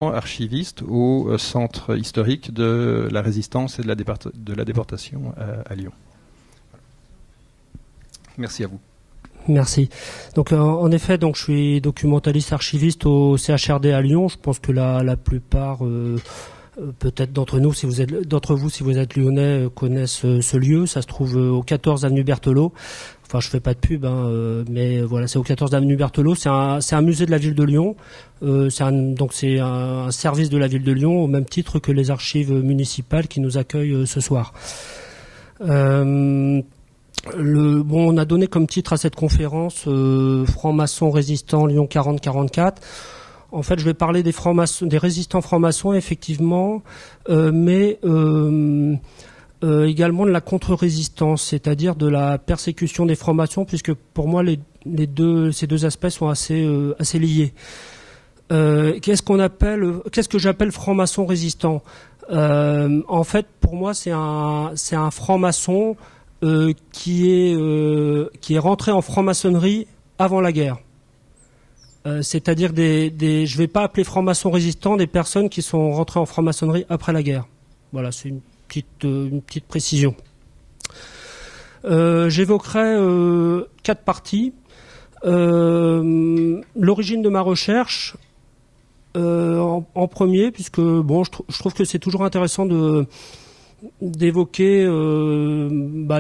archiviste au centre historique de la résistance et de la déportation à Lyon. Merci à vous. Merci. Donc en effet, je suis documentaliste archiviste au CHRD à Lyon. Je pense que la plupart, peut-être d'entre vous, si vous êtes lyonnais, connaissent ce lieu. Ça se trouve au 14 avenue Berthelot. Enfin, je fais pas de pub, mais voilà, c'est au 14 avenue Berthelot. C'est un musée de la ville de Lyon. C'est un service de la ville de Lyon, au même titre que les archives municipales qui nous accueillent ce soir. On a donné comme titre à cette conférence Francs-maçons résistants Lyon 40-44. En fait, je vais parler des résistants francs-maçons, effectivement, mais également de la contre-résistance, c'est-à-dire de la persécution des francs-maçons, puisque pour moi ces deux aspects sont assez liés. Qu'est-ce que j'appelle franc-maçon résistant ? En fait, pour moi, c'est un franc-maçon qui est rentré en franc-maçonnerie avant la guerre. C'est-à-dire je vais pas appeler francs-maçons résistants des personnes qui sont rentrées en franc-maçonnerie après la guerre. Voilà, c'est une petite précision. J'évoquerai 4 parties. L'origine de ma recherche en premier, puisque je trouve que c'est toujours intéressant d'évoquer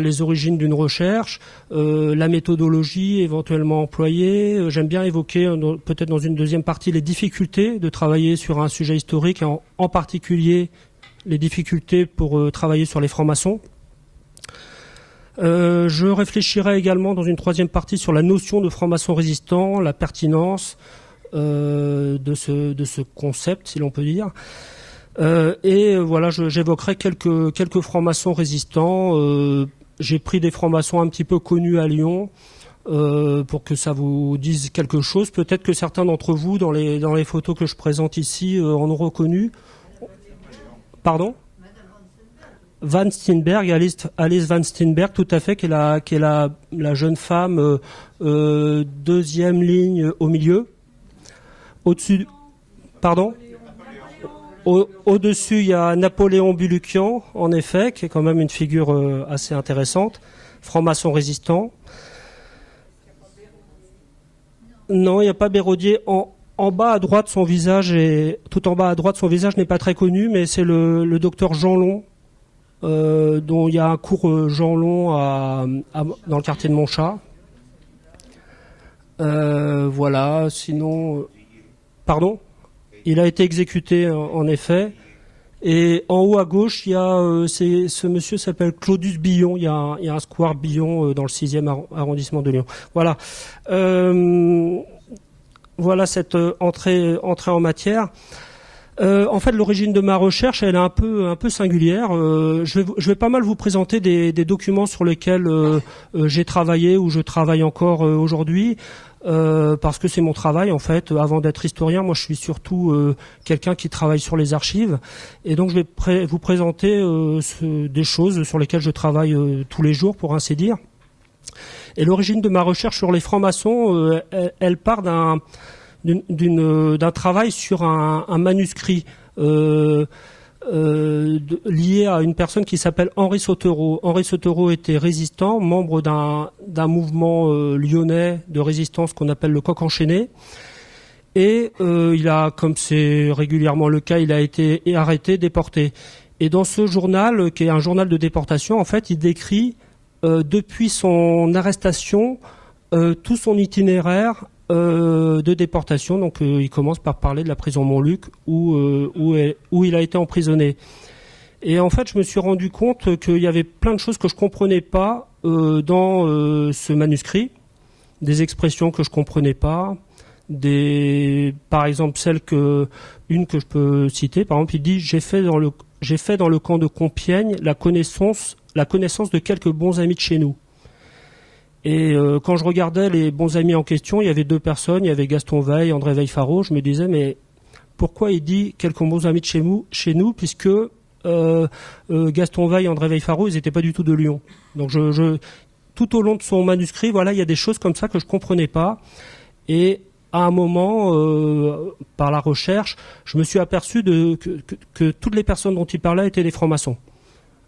les origines d'une recherche, la méthodologie éventuellement employée. J'aime bien évoquer peut-être dans une deuxième partie les difficultés de travailler sur un sujet historique, et en particulier les difficultés pour travailler sur les francs-maçons. Je réfléchirai également dans une troisième partie sur la notion de franc-maçon résistant, la pertinence de ce concept, si l'on peut dire. J'évoquerai quelques francs-maçons résistants. J'ai pris des francs-maçons un petit peu connus à Lyon pour que ça vous dise quelque chose. Peut-être que certains d'entre vous, dans les photos que je présente ici, en ont reconnu. Pardon ? Van Steenberg, Alice Van Steenberg, tout à fait, qui est la jeune femme deuxième ligne au milieu. Au-dessus, pardon ? Au-dessus, il y a Napoléon Bulukian, en effet, qui est quand même une figure assez intéressante, franc-maçon résistant. Non, il n'y a pas Béraudier. En bas à droite, tout en bas à droite, son visage n'est pas très connu, mais c'est le docteur Jean Long, dont il y a un cours Jean Long dans le quartier de Montchat. Voilà, sinon... Pardon ? Il a été exécuté, en effet. Et en haut à gauche, il y a ce monsieur s'appelle Claudius Billon. Il y a un square Billon dans le 6e arrondissement de Lyon. Voilà. Voilà cette entrée en matière. En fait, l'origine de ma recherche, elle est un peu singulière. Je vais pas mal vous présenter des documents sur lesquels j'ai travaillé ou je travaille encore aujourd'hui. Parce que c'est mon travail en fait. Avant d'être historien, moi je suis surtout quelqu'un qui travaille sur les archives, et donc je vais vous présenter des choses sur lesquelles je travaille tous les jours, pour ainsi dire. Et l'origine de ma recherche sur les francs-maçons, elle part d'un travail sur un manuscrit lié à une personne qui s'appelle Henri Sautereau. Henri Sautereau était résistant, membre d'un mouvement lyonnais de résistance qu'on appelle le Coq Enchaîné. Et il a, comme c'est régulièrement le cas, il a été arrêté, déporté. Et dans ce journal, qui est un journal de déportation, en fait, il décrit depuis son arrestation tout son itinéraire de déportation. Donc il commence par parler de la prison Montluc où il a été emprisonné. Et en fait, je me suis rendu compte qu'il y avait plein de choses que je comprenais pas dans ce manuscrit, des expressions que je comprenais pas, par exemple une que je peux citer. Par exemple, il dit j'ai fait dans le camp de Compiègne la connaissance de quelques bons amis de chez nous. Et quand je regardais les bons amis en question, il y avait 2 personnes, il y avait Gaston Veil, André Veil-Faro. Je me disais, mais pourquoi il dit quelques bons amis de chez nous, puisque Gaston Veil, André Veil-Faro, ils n'étaient pas du tout de Lyon. Donc tout au long de son manuscrit, voilà, il y a des choses comme ça que je comprenais pas. Et à un moment, par la recherche, je me suis aperçu que toutes les personnes dont il parlait étaient des francs-maçons.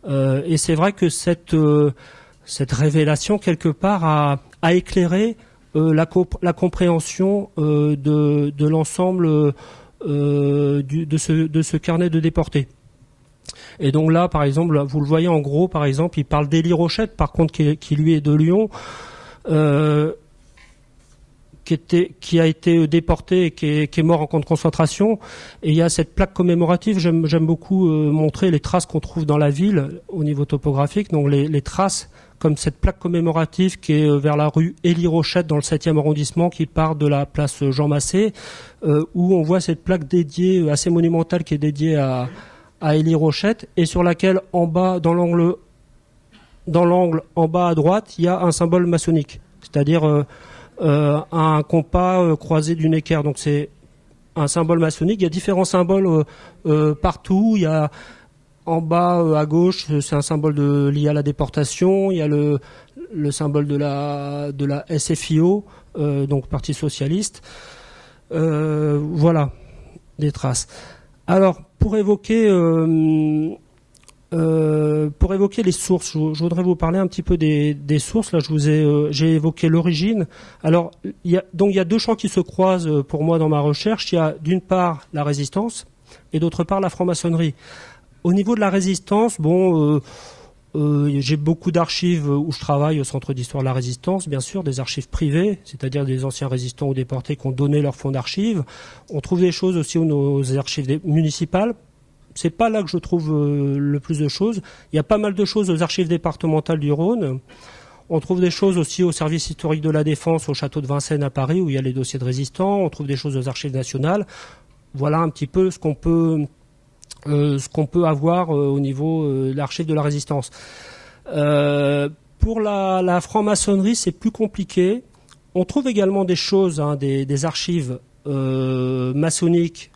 Et c'est vrai que cette révélation, quelque part, a éclairé la compréhension de l'ensemble de ce carnet de déportés. Et donc là, par exemple, vous le voyez en gros, par exemple, il parle d'Élie Rochette, par contre, qui lui est de Lyon, qui a été déporté et qui est mort en camp de concentration. Et il y a cette plaque commémorative. J'aime beaucoup montrer les traces qu'on trouve dans la ville au niveau topographique. Donc les traces, comme cette plaque commémorative qui est vers la rue Élie Rochette dans le 7e arrondissement, qui part de la place Jean Massé, où on voit cette plaque dédiée, assez monumentale, qui est dédiée à Élie Rochette, et sur laquelle, en bas, dans l'angle en bas à droite, il y a un symbole maçonnique, c'est-à-dire un compas croisé d'une équerre. Donc c'est un symbole maçonnique. Il y a différents symboles partout. Il y a en bas à gauche, c'est un symbole lié à la déportation. Il y a le symbole de la SFIO, donc Parti socialiste. Voilà, des traces. Alors, pour évoquer les sources, je voudrais vous parler un petit peu des sources. Là, j'ai évoqué l'origine. Alors, il y a deux champs qui se croisent pour moi dans ma recherche. Il y a d'une part la résistance et d'autre part la franc-maçonnerie. Au niveau de la résistance, j'ai beaucoup d'archives où je travaille au Centre d'histoire de la résistance, bien sûr, des archives privées, c'est-à-dire des anciens résistants ou déportés qui ont donné leur fonds d'archives. On trouve des choses aussi aux archives municipales. C'est pas là que je trouve le plus de choses. Il y a pas mal de choses aux archives départementales du Rhône. On trouve des choses aussi au service historique de la Défense, au château de Vincennes à Paris, où il y a les dossiers de résistants. On trouve des choses aux archives nationales. Voilà un petit peu ce qu'on peut avoir au niveau de l'archive de la résistance. Pour la franc-maçonnerie, c'est plus compliqué. On trouve également des choses, des archives maçonniques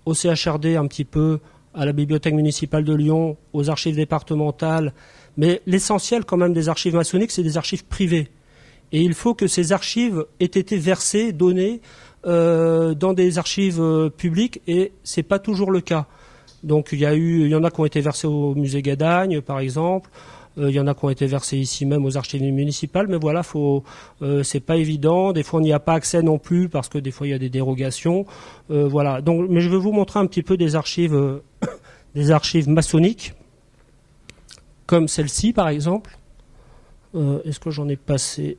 au CHRD un petit peu, à la Bibliothèque municipale de Lyon, aux archives départementales. Mais l'essentiel quand même des archives maçonniques, c'est des archives privées. Et il faut que ces archives aient été versées, données dans des archives publiques, et c'est pas toujours le cas. Donc il y en a qui ont été versés au musée Gadagne, par exemple. Il y en a qui ont été versés ici même aux archives municipales, mais voilà, c'est pas évident. Des fois, on n'y a pas accès non plus parce que des fois il y a des dérogations. Voilà. Donc, mais je vais vous montrer un petit peu des archives maçonniques, comme celle-ci, par exemple. Est-ce que j'en ai passé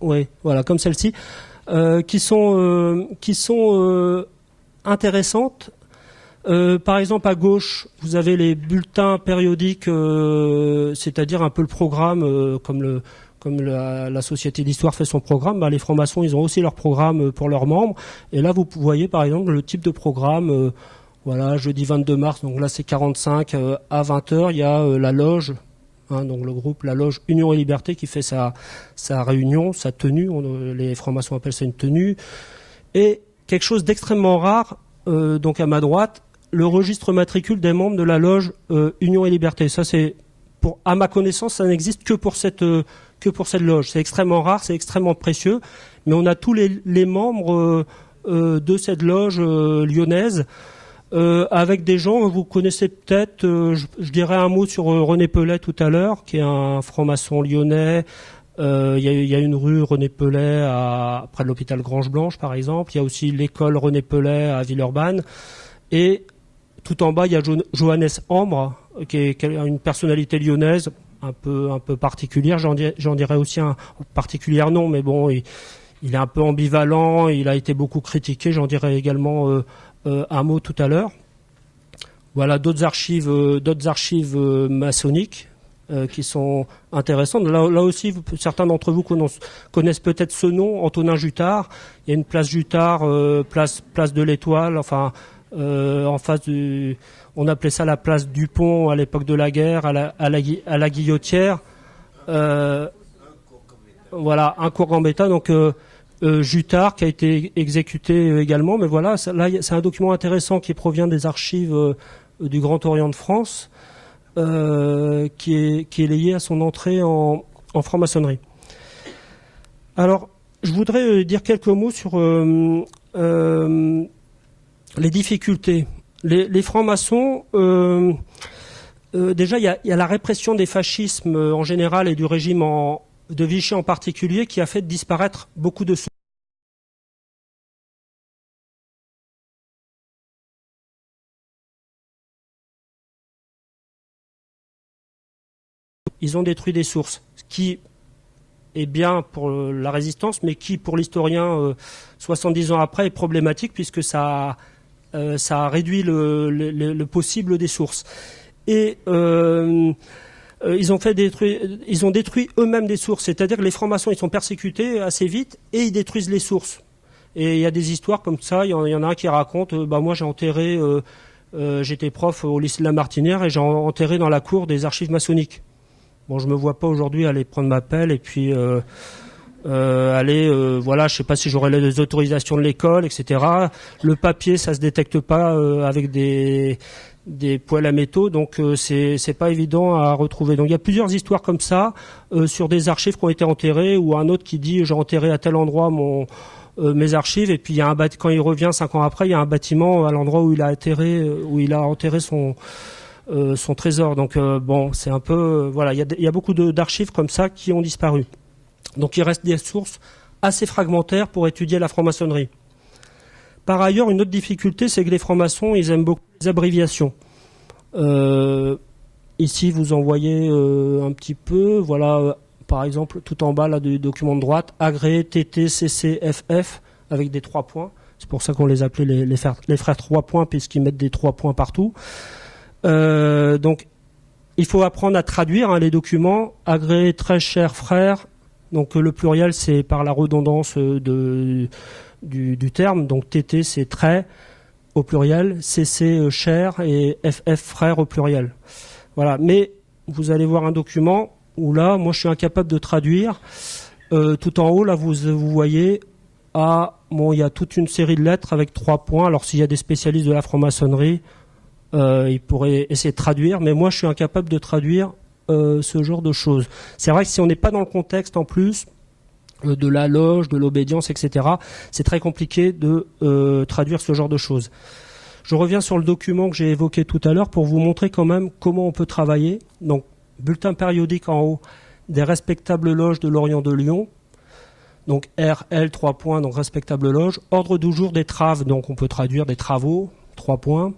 Oui, voilà, comme celle-ci, qui sont intéressantes. Par exemple, à gauche, vous avez les bulletins périodiques, c'est-à-dire un peu le programme, comme la Société d'Histoire fait son programme. Les francs-maçons, ils ont aussi leur programme pour leurs membres. Et là, vous voyez, par exemple, le type de programme. Voilà, jeudi 22 mars, donc là, c'est 45 à 20h. Il y a la loge, donc le groupe, la loge Union et Liberté, qui fait sa réunion, sa tenue. Les francs-maçons appellent ça une tenue. Et quelque chose d'extrêmement rare, donc à ma droite, le registre matricule des membres de la loge Union et Liberté. Ça, à ma connaissance, ça n'existe que pour cette loge. C'est extrêmement rare, c'est extrêmement précieux. Mais on a tous les membres de cette loge lyonnaise, avec des gens, vous connaissez peut-être, je dirais un mot sur René Pellet tout à l'heure, qui est un franc-maçon lyonnais. Il y a une rue René Pellet près de l'hôpital Grange-Blanche, par exemple. Il y a aussi l'école René Pellet à Villeurbanne. Et tout en bas, il y a Johannes Ambre, qui est une personnalité lyonnaise un peu particulière. J'en dirais aussi particulière non, mais bon, il est un peu ambivalent. Il a été beaucoup critiqué. J'en dirais également un mot tout à l'heure. Voilà d'autres archives maçonniques qui sont intéressantes. Là aussi, certains d'entre vous connaissent peut-être ce nom, Antonin Jutard. Il y a une place Jutard, place de l'Étoile, enfin en face on appelait ça la place du Pont à l'époque de la guerre, à la Guillotière. Voilà, un cours Gambetta, donc Jutard qui a été exécuté également. Mais voilà, là c'est un document intéressant qui provient des archives du Grand Orient de France, qui est lié à son entrée en franc-maçonnerie. Alors, je voudrais dire quelques mots sur les difficultés. Les francs-maçons, déjà, il y a la répression des fascismes en général et du régime de Vichy en particulier qui a fait disparaître beaucoup de sources. Ils ont détruit des sources, ce qui est bien pour la résistance, mais qui, pour l'historien, 70 ans après, est problématique puisque ça a réduit le possible des sources. Et ils ont détruit eux-mêmes des sources, c'est-à-dire que les francs-maçons ils sont persécutés assez vite et ils détruisent les sources. Et il y a des histoires comme ça. Il y en a un qui raconte, moi j'ai enterré, j'étais prof au lycée de la Martinière et j'ai enterré dans la cour des archives maçonniques. Bon, je me vois pas aujourd'hui aller prendre ma pelle et puis voilà, je sais pas si j'aurai les autorisations de l'école, etc. Le papier, ça se détecte pas avec des poêles à métaux, donc c'est pas évident à retrouver. Donc il y a plusieurs histoires comme ça sur des archives qui ont été enterrées, ou un autre qui dit j'ai enterré à tel endroit mes archives, et puis il y a quand il revient 5 ans après, il y a un bâtiment à l'endroit où il a enterré son trésor. Donc bon, c'est un peu voilà, il y a beaucoup d'archives comme ça qui ont disparu. Donc il reste des sources assez fragmentaires pour étudier la franc-maçonnerie. Par ailleurs, une autre difficulté, c'est que les francs-maçons, ils aiment beaucoup les abréviations. Ici, vous en voyez un petit peu. Voilà, par exemple, tout en bas là, du document de droite, agré, TT, CC, FF, avec des 3 points. C'est pour ça qu'on les appelait les frères 3 points, puisqu'ils mettent des 3 points partout. Donc, il faut apprendre à traduire les documents. Agré, très cher frère. Donc, le pluriel, c'est par la redondance du terme. Donc, TT, c'est très au pluriel, CC, cher, et FF, frère au pluriel. Voilà. Mais vous allez voir un document où là, moi, je suis incapable de traduire. Tout en haut, là, vous voyez, il y a toute une série de lettres avec 3 points. Alors, s'il y a des spécialistes de la franc-maçonnerie, ils pourraient essayer de traduire, mais moi je suis incapable de traduire ce genre de choses. C'est vrai que si on n'est pas dans le contexte en plus de la loge, de l'obédience, etc., c'est très compliqué de traduire ce genre de choses. Je reviens sur le document que j'ai évoqué tout à l'heure pour vous montrer quand même comment on peut travailler. Donc, bulletin périodique en haut des respectables loges de l'Orient de Lyon. Donc RL 3 points, donc respectable loge. Ordre du jour des traves, donc on peut traduire des travaux, 3 points.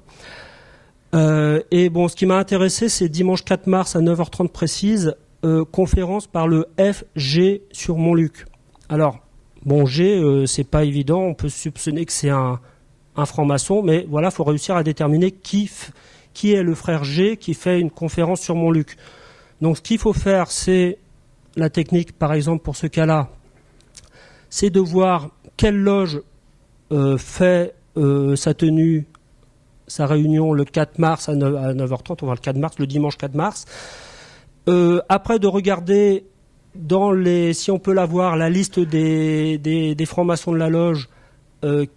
Et bon, ce qui m'a intéressé, c'est dimanche 4 mars à 9h30 précise, conférence par le FG sur Montluc. Alors, bon, G, c'est pas évident, on peut soupçonner que c'est un franc-maçon, mais voilà, il faut réussir à déterminer qui est le frère G qui fait une conférence sur Montluc. Donc, ce qu'il faut faire, c'est la technique, par exemple, pour ce cas-là, c'est de voir quelle loge fait sa réunion le 4 mars à 9h30, on va voir le 4 mars, le dimanche 4 mars. Après de regarder si on peut l'avoir, la liste des francs-maçons de la loge,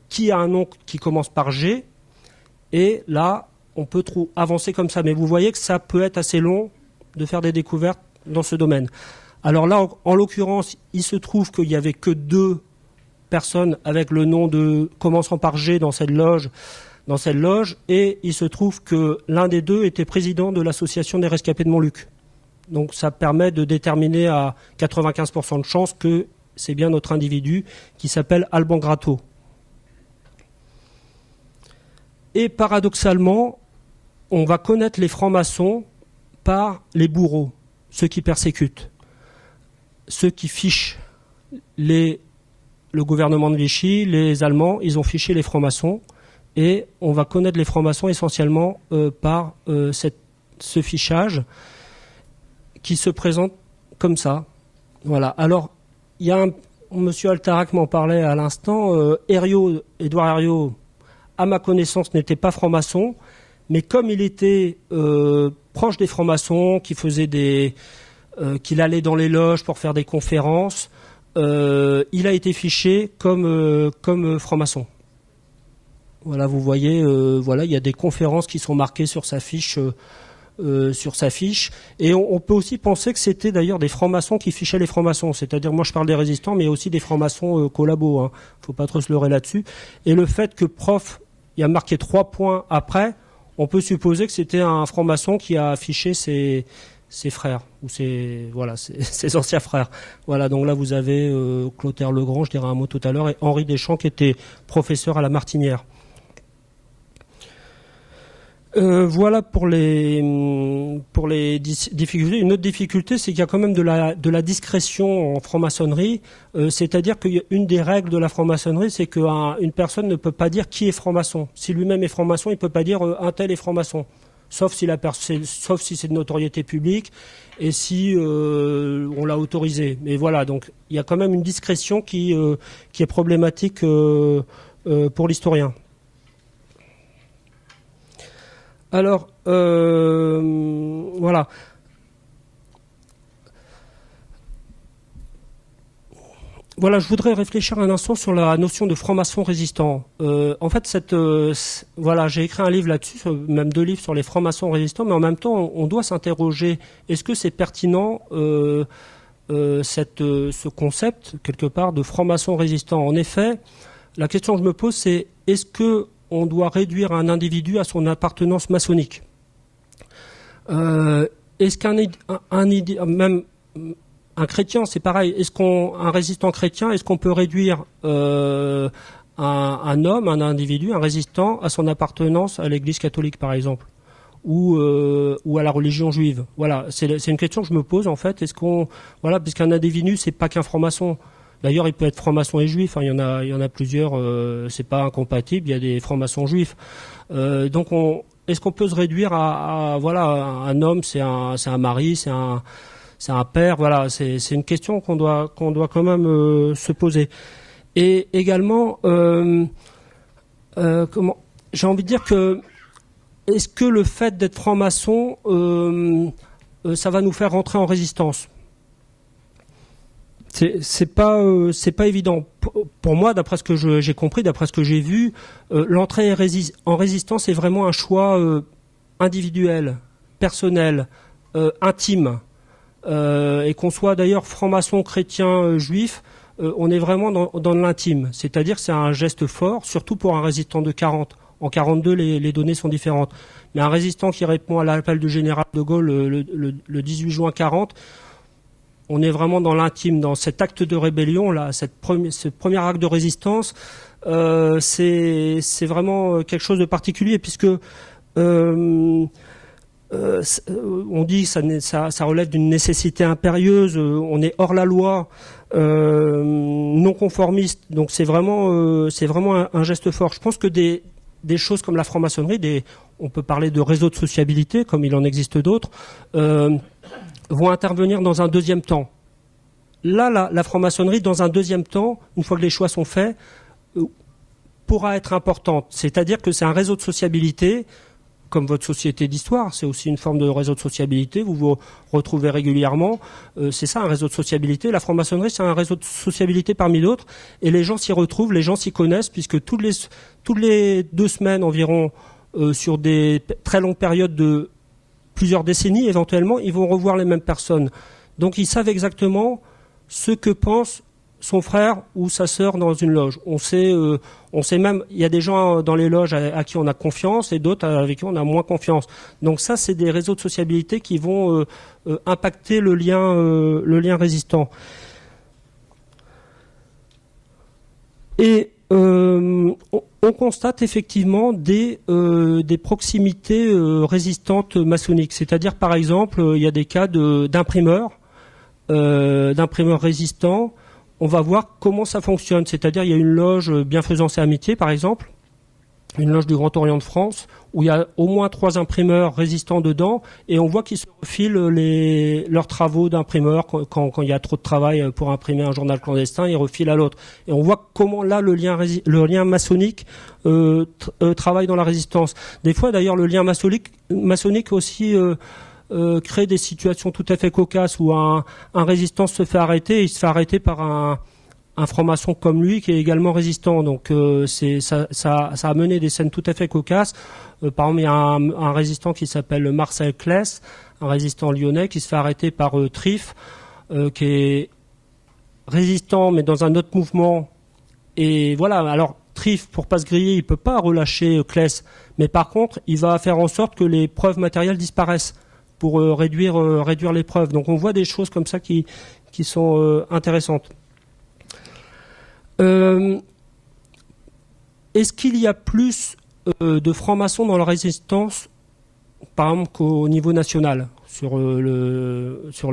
qui a un nom qui commence par G, et là, on peut avancer comme ça. Mais vous voyez que ça peut être assez long de faire des découvertes dans ce domaine. Alors là, en l'occurrence, il se trouve qu'il n'y avait que 2 personnes avec le nom commençant par G dans cette loge, et il se trouve que l'un des 2 était président de l'association des rescapés de Montluc. Donc ça permet de déterminer à 95% de chance que c'est bien notre individu qui s'appelle Alban Gratteau. Et paradoxalement, on va connaître les francs-maçons par les bourreaux, ceux qui persécutent, ceux qui fichent le gouvernement de Vichy, les Allemands, ils ont fiché les francs-maçons. Et on va connaître les francs-maçons essentiellement par ce fichage qui se présente comme ça. Voilà. Alors, il y a monsieur Altarac m'en parlait à l'instant. Édouard Herriot, à ma connaissance, n'était pas franc-maçon, mais comme il était proche des francs-maçons, qu'il allait dans les loges pour faire des conférences, il a été fiché comme franc-maçon. Voilà, vous voyez, il y a des conférences qui sont marquées sur sa fiche sur sa fiche. Et on peut aussi penser que c'était d'ailleurs des francs-maçons qui fichaient les francs-maçons. C'est-à-dire, moi je parle des résistants, mais aussi des francs-maçons collabos. Hein. Faut pas trop se leurrer là-dessus. Et le fait que prof, il y a marqué 3 points après, on peut supposer que c'était un franc-maçon qui a affiché ses frères ou ses anciens frères. Voilà, donc là vous avez Clotaire Legrand, je dirais un mot tout à l'heure, et Henri Deschamps qui était professeur à la Martinière. Voilà pour les difficultés. Une autre difficulté, c'est qu'il y a quand même de la discrétion en franc-maçonnerie. C'est-à-dire qu'une des règles de la franc-maçonnerie, c'est qu'une personne ne peut pas dire qui est franc-maçon. Si lui-même est franc-maçon, il ne peut pas dire un tel est franc-maçon. Sauf si c'est de notoriété publique et si on l'a autorisé. Mais voilà, donc il y a quand même une discrétion qui est problématique pour l'historien. Alors, voilà. Voilà, je voudrais réfléchir un instant sur la notion de franc-maçon résistant. En fait, j'ai écrit un livre là-dessus, même 2 livres sur les francs-maçons résistants, mais en même temps, on doit s'interroger, est-ce que c'est pertinent ce concept, quelque part, de franc-maçon résistant? En effet, la question que je me pose, c'est est-ce que on doit réduire un individu à son appartenance maçonnique? Est-ce même un chrétien, c'est pareil. Un résistant chrétien, est-ce qu'on peut réduire un homme, un individu, un résistant, à son appartenance à l'Église catholique, par exemple, ou à la religion juive? Voilà, c'est une question que je me pose en fait. Puisqu'un individu, c'est pas qu'un franc-maçon. D'ailleurs, il peut être franc-maçon et juif. Hein, il y en a plusieurs. C'est pas incompatible. Il y a des francs-maçons juifs. Donc, est-ce qu'on peut se réduire à un homme, c'est un mari, c'est un père. Voilà, c'est une question qu'on doit quand même se poser. Et également, j'ai envie de dire que est-ce que le fait d'être franc-maçon, ça va nous faire rentrer en résistance? C'est pas évident. Pour moi, d'après ce que j'ai compris, d'après ce que j'ai vu, l'entrée en résistance est vraiment un choix individuel, personnel, intime. Et qu'on soit d'ailleurs franc-maçon, chrétien, juif, on est vraiment dans l'intime. C'est-à-dire que c'est un geste fort, surtout pour un résistant de 40. En 42, les données sont différentes. Mais un résistant qui répond à l'appel du général de Gaulle le 18 juin 40, on est vraiment dans l'intime, dans cet acte de rébellion, là, ce premier acte de résistance. C'est vraiment quelque chose de particulier, puisque on dit que ça relève d'une nécessité impérieuse, on est hors la loi, non conformiste, donc c'est vraiment un geste fort. Je pense que des choses comme la franc-maçonnerie, on peut parler de réseaux de sociabilité, comme il en existe d'autres, vont intervenir dans un deuxième temps. Là, la franc-maçonnerie, dans un deuxième temps, une fois que les choix sont faits, pourra être importante. C'est-à-dire que c'est un réseau de sociabilité, comme votre société d'histoire, c'est aussi une forme de réseau de sociabilité, vous vous retrouvez régulièrement, c'est ça un réseau de sociabilité. La franc-maçonnerie, c'est un réseau de sociabilité parmi d'autres, et les gens s'y retrouvent, les gens s'y connaissent, puisque toutes les 2 semaines environ, sur des très longues périodes de plusieurs décennies éventuellement, ils vont revoir les mêmes personnes. Donc ils savent exactement ce que pense son frère ou sa sœur dans une loge. On sait même, il y a des gens dans les loges à qui on a confiance et d'autres avec qui on a moins confiance. Donc ça, c'est des réseaux de sociabilité qui vont impacter le lien résistant. Et on constate effectivement des proximités résistantes maçonniques. C'est-à-dire, par exemple, il y a des cas d'imprimeurs résistants. On va voir comment ça fonctionne. C'est-à-dire, il y a une loge Bienfaisance et Amitié, par exemple, une loge du Grand Orient de France, où il y a au moins 3 imprimeurs résistants dedans, et on voit qu'ils se refilent leurs travaux d'imprimeurs quand il y a trop de travail pour imprimer un journal clandestin, ils refilent à l'autre. Et on voit comment là le lien maçonnique travaille dans la résistance. Des fois d'ailleurs le lien maçonnique aussi crée des situations tout à fait cocasses où un résistant se fait arrêter, et il se fait arrêter par un un franc-maçon comme lui qui est également résistant. Donc ça a mené des scènes tout à fait cocasses. Par exemple, il y a un résistant qui s'appelle Marcel Claes, un résistant lyonnais qui se fait arrêter par Triff, qui est résistant mais dans un autre mouvement. Et voilà, alors Triff, pour pas se griller, il peut pas relâcher Claes, mais par contre, il va faire en sorte que les preuves matérielles disparaissent pour réduire les preuves. Donc on voit des choses comme ça qui sont intéressantes. Est-ce qu'il y a plus de francs-maçons dans la résistance, par exemple, qu'au niveau national, sur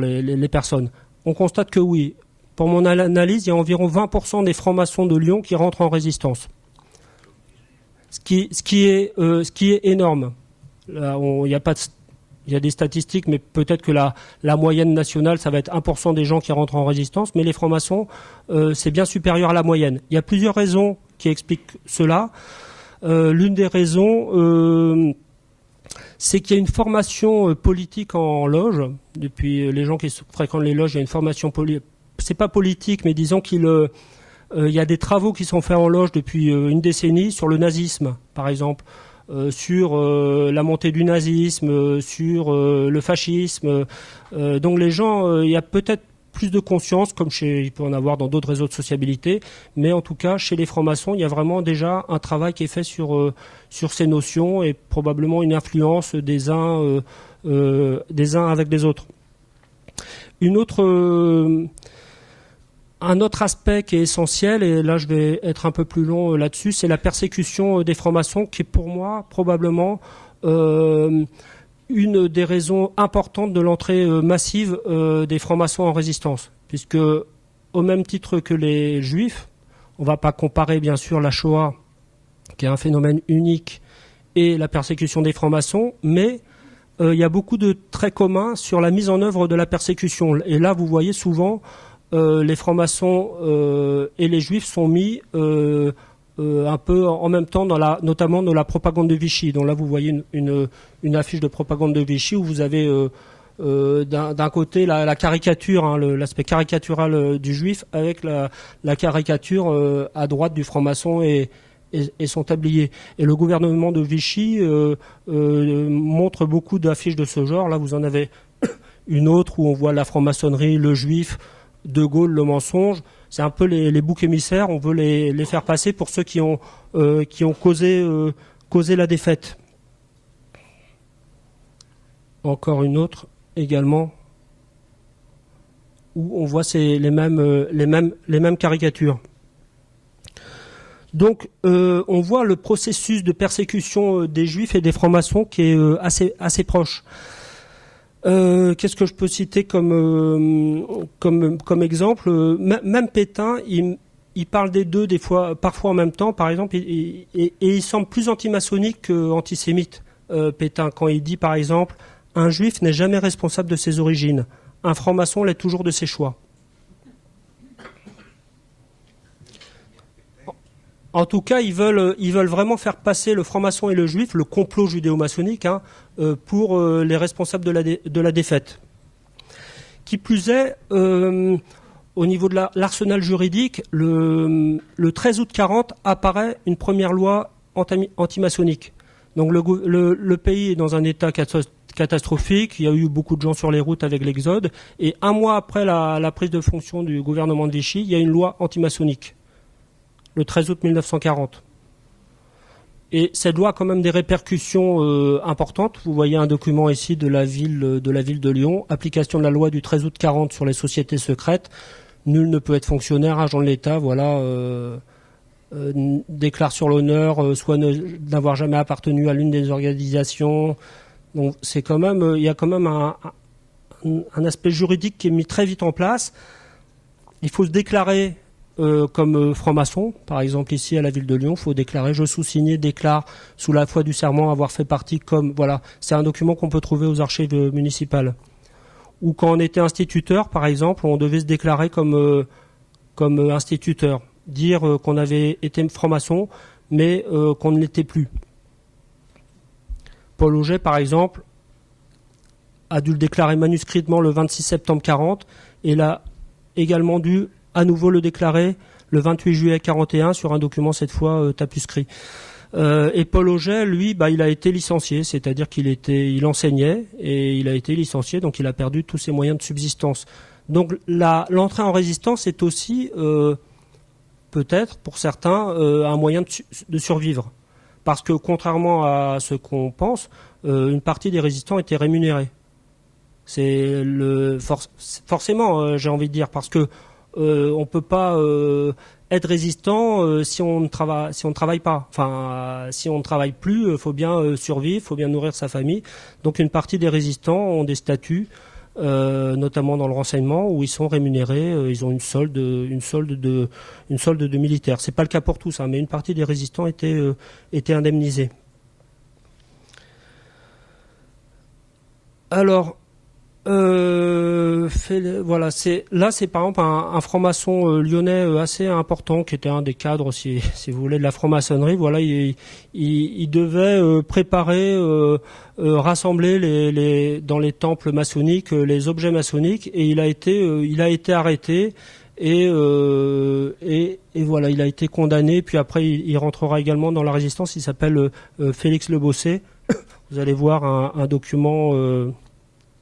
les personnes? On constate que oui. Pour mon analyse, il y a environ 20% des francs-maçons de Lyon qui rentrent en résistance. Ce qui est énorme. Là, il y a des statistiques, mais peut-être que la moyenne nationale, ça va être 1% des gens qui rentrent en résistance, mais les francs-maçons, c'est bien supérieur à la moyenne. Il y a plusieurs raisons qui expliquent cela. L'une des raisons, c'est qu'il y a une formation politique en loge. Depuis les gens qui fréquentent les loges, il y a une formation politique. C'est pas politique, mais disons qu'il y a des travaux qui sont faits en loge depuis une décennie sur le nazisme, par exemple, sur la montée du nazisme, sur le fascisme. Donc les gens, il y a peut-être plus de conscience, comme il peut en avoir dans d'autres réseaux de sociabilité, mais en tout cas, chez les francs-maçons, il y a vraiment déjà un travail qui est fait sur ces notions et probablement une influence des uns avec les autres. Un autre aspect qui est essentiel, et là je vais être un peu plus long là-dessus, c'est la persécution des francs-maçons, qui est pour moi probablement une des raisons importantes de l'entrée massive des francs-maçons en résistance. Puisque, au même titre que les juifs, on ne va pas comparer bien sûr la Shoah, qui est un phénomène unique, et la persécution des francs-maçons, mais il y a beaucoup de traits communs sur la mise en œuvre de la persécution. Et là, vous voyez souvent les francs-maçons et les juifs sont mis un peu en même temps, notamment dans la propagande de Vichy. Donc là, vous voyez une affiche de propagande de Vichy où vous avez d'un côté la caricature, hein, l'aspect caricatural du juif, avec la caricature à droite du franc-maçon et son tablier. Et le gouvernement de Vichy montre beaucoup d'affiches de ce genre. Là, vous en avez une autre où on voit la franc-maçonnerie, le juif, De Gaulle, le mensonge. C'est un peu les boucs émissaires. On veut les faire passer pour ceux qui ont causé la défaite. Encore une autre également où on voit les mêmes caricatures. Donc, on voit le processus de persécution des juifs et des francs-maçons qui est assez proche. Qu'est-ce que je peux citer comme exemple? Même Pétain, il parle des deux parfois en même temps. Par exemple, et il semble plus antimaçonnique qu'antisémite, Pétain, quand il dit par exemple « Un juif n'est jamais responsable de ses origines. Un franc-maçon l'est toujours de ses choix. » En tout cas, ils veulent vraiment faire passer le franc-maçon et le juif, le complot judéo-maçonnique, pour les responsables de la défaite. Qui plus est, au niveau de l'arsenal juridique, le 13 août 40 apparaît une première loi anti-maçonnique. Donc le pays est dans un état catastrophique, il y a eu beaucoup de gens sur les routes avec l'exode, et un mois après la prise de fonction du gouvernement de Vichy, il y a une loi anti-maçonnique. Le 13 août 1940. Et cette loi a quand même des répercussions importantes. Vous voyez un document ici de la ville de Lyon. Application de la loi du 13 août 40 sur les sociétés secrètes. Nul ne peut être fonctionnaire, agent de l'État, voilà, déclare sur l'honneur, soit n'avoir jamais appartenu à l'une des organisations. Donc c'est quand même, il y a quand même un aspect juridique qui est mis très vite en place. Il faut se déclarer comme franc-maçon, par exemple ici à la ville de Lyon, il faut déclarer, je sous-signe, déclare sous la foi du serment avoir fait partie comme, voilà, c'est un document qu'on peut trouver aux archives municipales. Ou quand on était instituteur, par exemple, on devait se déclarer comme instituteur, dire qu'on avait été franc-maçon, mais qu'on ne l'était plus. Paul Auget, par exemple, a dû le déclarer manuscritement le 26 septembre 40, et il a également dû à nouveau le déclarer le 28 juillet 41 sur un document cette fois tapuscrit. Et Paul Auget, lui, il a été licencié, c'est-à-dire il enseignait et il a été licencié, donc il a perdu tous ses moyens de subsistance. Donc l'entrée en résistance est aussi peut-être pour certains un moyen de survivre, parce que contrairement à ce qu'on pense, une partie des résistants étaient rémunérés. C'est forcément, j'ai envie de dire, parce que on peut pas être résistant si on ne travaille pas. Enfin, si on ne travaille plus, faut bien survivre, faut bien nourrir sa famille. Donc une partie des résistants ont des statuts, notamment dans le renseignement, où ils sont rémunérés, ils ont une solde de militaires. C'est pas le cas pour tous, mais une partie des résistants étaient indemnisés. Alors, voilà, c'est par exemple un franc-maçon lyonnais assez important, qui était un des cadres, si vous voulez, de la franc-maçonnerie. Voilà, il devait préparer, rassembler dans les temples maçonniques les objets maçonniques, et il a été arrêté. Et voilà, il a été condamné. Puis après, il rentrera également dans la résistance. Il s'appelle Félix Le Bossé. Vous allez voir un document.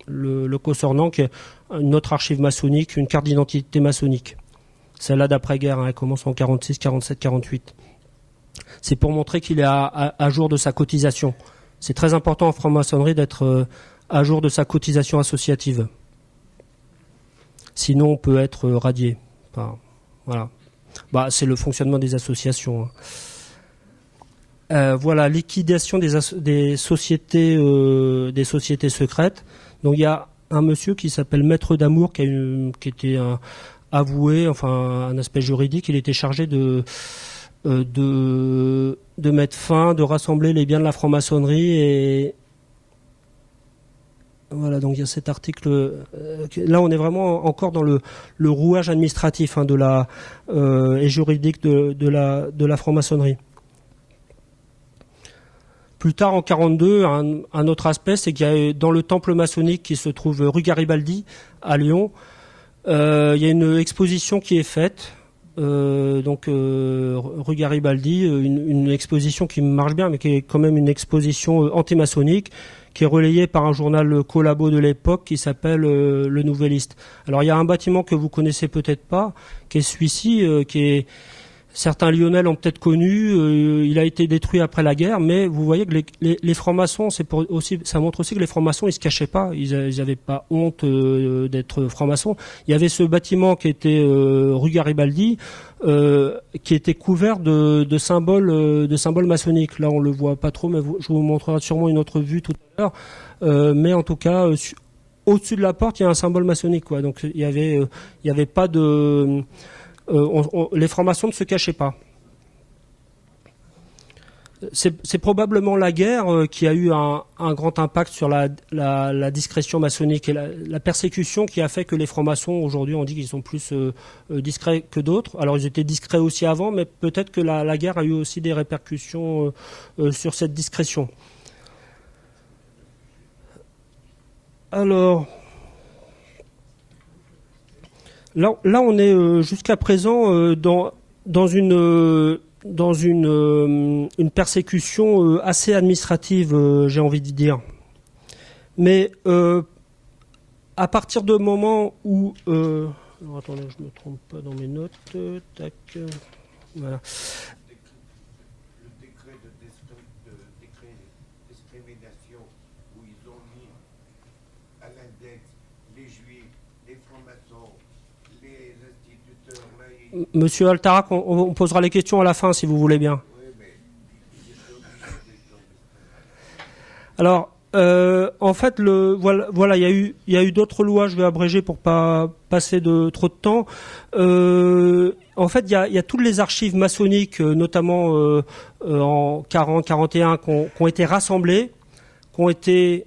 Le concernant, qui est une autre archive maçonnique, une carte d'identité maçonnique. Celle-là d'après-guerre, elle commence en 46, 47, 48. C'est pour montrer qu'il est à jour de sa cotisation. C'est très important en franc-maçonnerie d'être à jour de sa cotisation associative. Sinon, on peut être radié. Enfin, voilà. C'est le fonctionnement des associations. Voilà, liquidation des sociétés secrètes. Donc il y a un monsieur qui s'appelle Maître d'Amour, qui était avoué, enfin un aspect juridique. Il était chargé de mettre fin, de rassembler les biens de la franc-maçonnerie. Et voilà, donc il y a cet article. Là, on est vraiment encore dans le rouage administratif et juridique de la franc-maçonnerie. Plus tard, en 42, un autre aspect, c'est qu'il y a dans le temple maçonnique qui se trouve rue Garibaldi, à Lyon, il y a une exposition qui est faite. Rue Garibaldi, une exposition qui marche bien, mais qui est quand même une exposition anti-maçonnique, qui est relayée par un journal collabo de l'époque qui s'appelle Le Nouvelliste. Alors il y a un bâtiment que vous connaissez peut-être pas, qui est celui-ci, certains Lyonnais l'ont peut-être connu, il a été détruit après la guerre, mais vous voyez que les francs-maçons, ça montre aussi que les francs-maçons, ils se cachaient pas, ils n'avaient pas honte d'être francs-maçons. Il y avait ce bâtiment qui était rue Garibaldi, qui était couvert de symboles maçonniques. Là, on le voit pas trop, mais je vous montrerai sûrement une autre vue tout à l'heure. Mais en tout cas, au-dessus de la porte, il y a un symbole maçonnique, quoi. Donc il y avait pas de les francs-maçons ne se cachaient pas. C'est probablement la guerre qui a eu un grand impact sur la discrétion maçonnique et la persécution qui a fait que les francs-maçons, aujourd'hui, on dit qu'ils sont plus discrets que d'autres. Alors, ils étaient discrets aussi avant, mais peut-être que la guerre a eu aussi des répercussions sur cette discrétion. Alors... Là, on est jusqu'à présent dans une persécution assez administrative, j'ai envie de dire. Mais à partir du moment où... alors attendez, je ne me trompe pas dans mes notes. Tac. Voilà. Le décret de discrimination où ils ont mis à l'index les juifs, les francs-maçons, les instituteurs laïcs. Monsieur Altarac, on posera les questions à la fin si vous voulez bien. Oui, mais ils étaient obligés d'être. Alors, en fait, voilà, il y a eu d'autres lois. Je vais abréger pour pas passer trop de temps. En fait, il y a toutes les archives maçonniques, notamment en 40-41, qui ont été rassemblées, qui ont été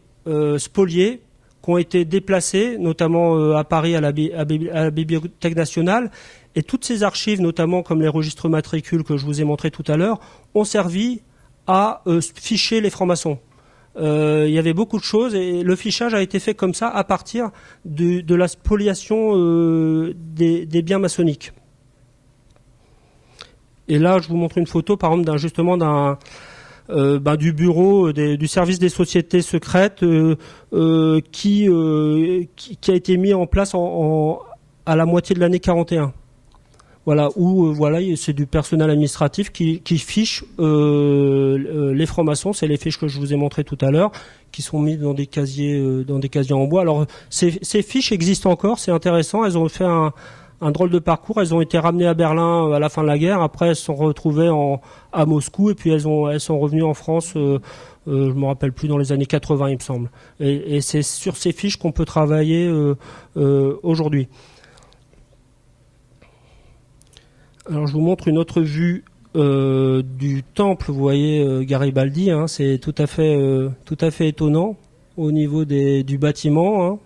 spoliées, qui ont été déplacées, notamment à Paris à la Bibliothèque nationale. Et toutes ces archives, notamment comme les registres matricules que je vous ai montrés tout à l'heure, ont servi à ficher les francs-maçons. Il y avait beaucoup de choses et le fichage a été fait comme ça à partir de la spoliation des biens maçonniques. Et là, je vous montre une photo, par exemple, du bureau du service des sociétés secrètes qui a été mis en place à la moitié de l'année 41. Voilà, où c'est du personnel administratif qui fiche les francs-maçons. C'est les fiches que je vous ai montrées tout à l'heure, qui sont mises dans des casiers en bois. Alors ces fiches existent encore, c'est intéressant. Elles ont fait un drôle de parcours. Elles ont été ramenées à Berlin à la fin de la guerre. Après, elles se sont retrouvées à Moscou et puis elles sont revenues en France. Je me rappelle plus, dans les années 80, il me semble. Et c'est sur ces fiches qu'on peut travailler aujourd'hui. Alors je vous montre une autre vue du temple. Vous voyez Garibaldi, hein, c'est tout à fait étonnant au niveau du bâtiment. Hein.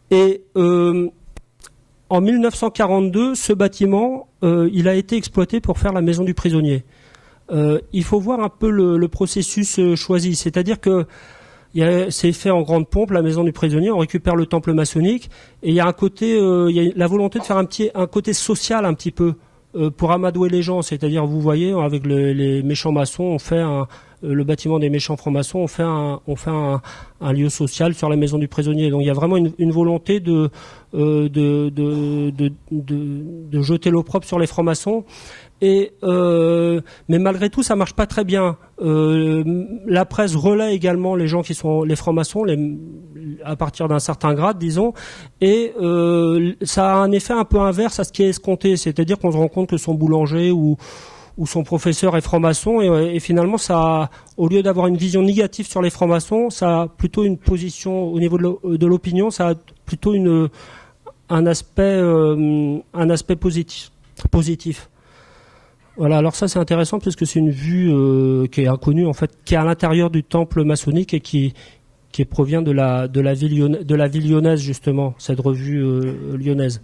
Et en 1942, ce bâtiment, il a été exploité pour faire la maison du prisonnier. Il faut voir un peu le processus choisi, c'est-à-dire que c'est fait en grande pompe, la maison du prisonnier, on récupère le temple maçonnique, et il y a un côté, il y a la volonté de faire un côté social un petit peu, pour amadouer les gens, c'est-à-dire, vous voyez, avec les méchants maçons, on fait le bâtiment des méchants francs-maçons, on fait un lieu social sur la maison du prisonnier. Donc il y a vraiment une volonté de jeter l'opprobre sur les francs-maçons. Mais malgré tout, ça marche pas très bien. La presse relaie également les gens qui sont les francs-maçons, à partir d'un certain grade, disons, et ça a un effet un peu inverse à ce qui est escompté, c'est-à-dire qu'on se rend compte que son boulanger ou son professeur est franc-maçon, et finalement, ça, au lieu d'avoir une vision négative sur les francs-maçons, ça a plutôt une position au niveau de l'opinion, ça a plutôt un aspect positif. Voilà, alors ça c'est intéressant puisque c'est une vue qui est inconnue en fait, qui est à l'intérieur du temple maçonnique et qui provient de la ville lyonnaise justement, cette revue lyonnaise.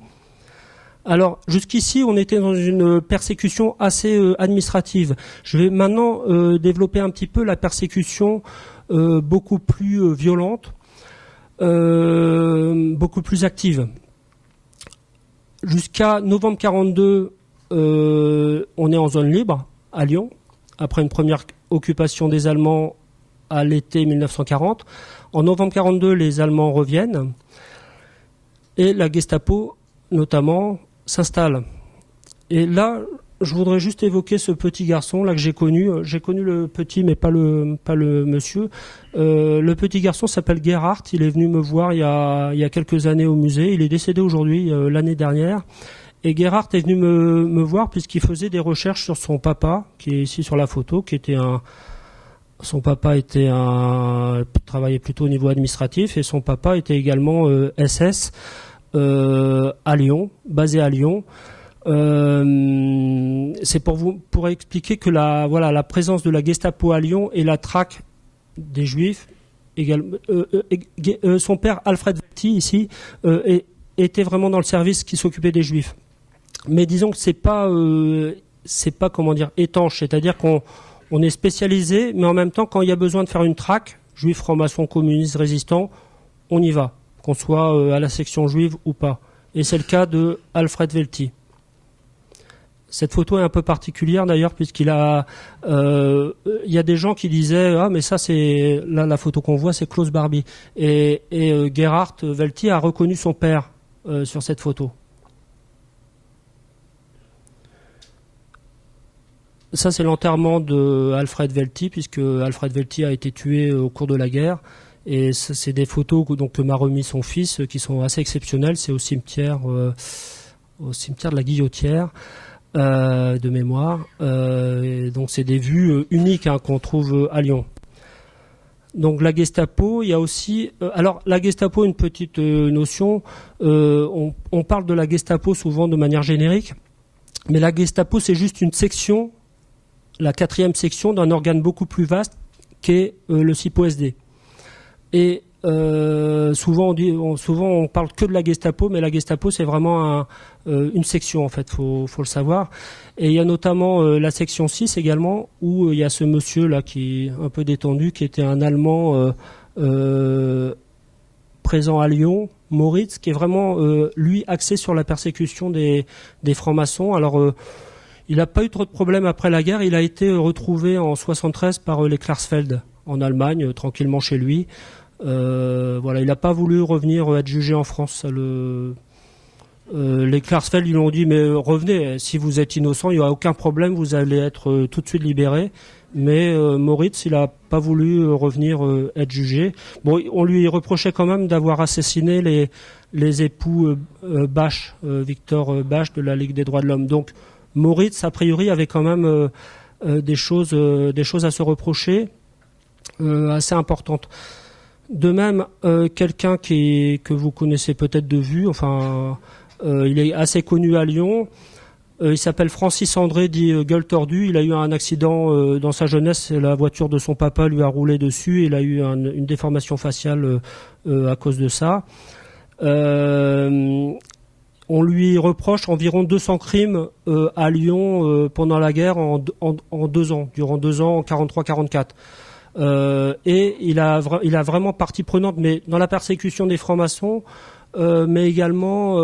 Alors jusqu'ici on était dans une persécution assez administrative. Je vais maintenant développer un petit peu la persécution beaucoup plus violente, beaucoup plus active. Jusqu'à novembre 42. On est en zone libre à Lyon, après une première occupation des Allemands à l'été 1940. En novembre 42, les Allemands reviennent et la Gestapo, notamment, s'installe. Et là, je voudrais juste évoquer ce petit garçon là que j'ai connu. J'ai connu le petit, mais pas le monsieur. Le petit garçon s'appelle Gerhard. Il est venu me voir il y a quelques années au musée. Il est décédé aujourd'hui, l'année dernière. Et Gerhard est venu me voir puisqu'il faisait des recherches sur son papa, qui est ici sur la photo, son papa travaillait plutôt au niveau administratif, et son papa était également SS à Lyon, basé à Lyon. C'est pour expliquer que la présence de la Gestapo à Lyon et la traque des Juifs, son père Alfred Welti ici était vraiment dans le service qui s'occupait des Juifs. Mais disons que c'est pas comment dire, étanche, c'est-à-dire qu'on est spécialisé, mais en même temps, quand il y a besoin de faire une traque, juifs, francs-maçons, communistes, résistants, on y va, qu'on soit à la section juive ou pas. Et c'est le cas de Alfred Welti. Cette photo est un peu particulière d'ailleurs, puisqu'il y a des gens qui disaient mais ça c'est là la photo qu'on voit, c'est Klaus Barbie, et Gerhard Welti a reconnu son père sur cette photo. Ça, c'est l'enterrement de Alfred Welti, puisque Alfred Welti a été tué au cours de la guerre. Et c'est des photos que m'a remis son fils, qui sont assez exceptionnelles. C'est au cimetière de la Guillotière, de mémoire. Donc, c'est des vues uniques qu'on trouve à Lyon. Donc, la Gestapo, il y a aussi... alors, la Gestapo, une petite notion. On parle de la Gestapo souvent de manière générique. Mais la Gestapo, c'est juste une section, la 4e section d'un organe beaucoup plus vaste qu'est le SIPO-SD. Et souvent on parle que de la Gestapo, mais la Gestapo c'est vraiment une section en fait, faut le savoir. Et il y a notamment la section 6 également, où il y a ce monsieur là qui est un peu détendu, qui était un Allemand présent à Lyon, Moritz, qui est vraiment lui axé sur la persécution des francs-maçons. Alors Il n'a pas eu trop de problèmes après la guerre. Il a été retrouvé en 73 par les Klarsfeld en Allemagne, tranquillement chez lui. Voilà, il n'a pas voulu revenir être jugé en France. Les Klarsfeld lui ont dit mais revenez, si vous êtes innocent, il n'y aura aucun problème, vous allez être tout de suite libéré. Mais Moritz, il n'a pas voulu revenir être jugé. Bon, on lui reprochait quand même d'avoir assassiné les époux Bach, Victor Bach de la Ligue des droits de l'homme. Donc Moritz, a priori, avait quand même des choses à se reprocher assez importantes. De même, quelqu'un que vous connaissez peut-être de vue, enfin, il est assez connu à Lyon. Il s'appelle Francis André, dit Gueule Tordue. Il a eu un accident dans sa jeunesse. La voiture de son papa lui a roulé dessus. Il a eu une déformation faciale à cause de ça. On lui reproche environ 200 crimes à Lyon pendant la guerre en 2 ans, durant 2 ans, en 43-44. Et il a vraiment partie prenante, mais dans la persécution des francs-maçons, mais également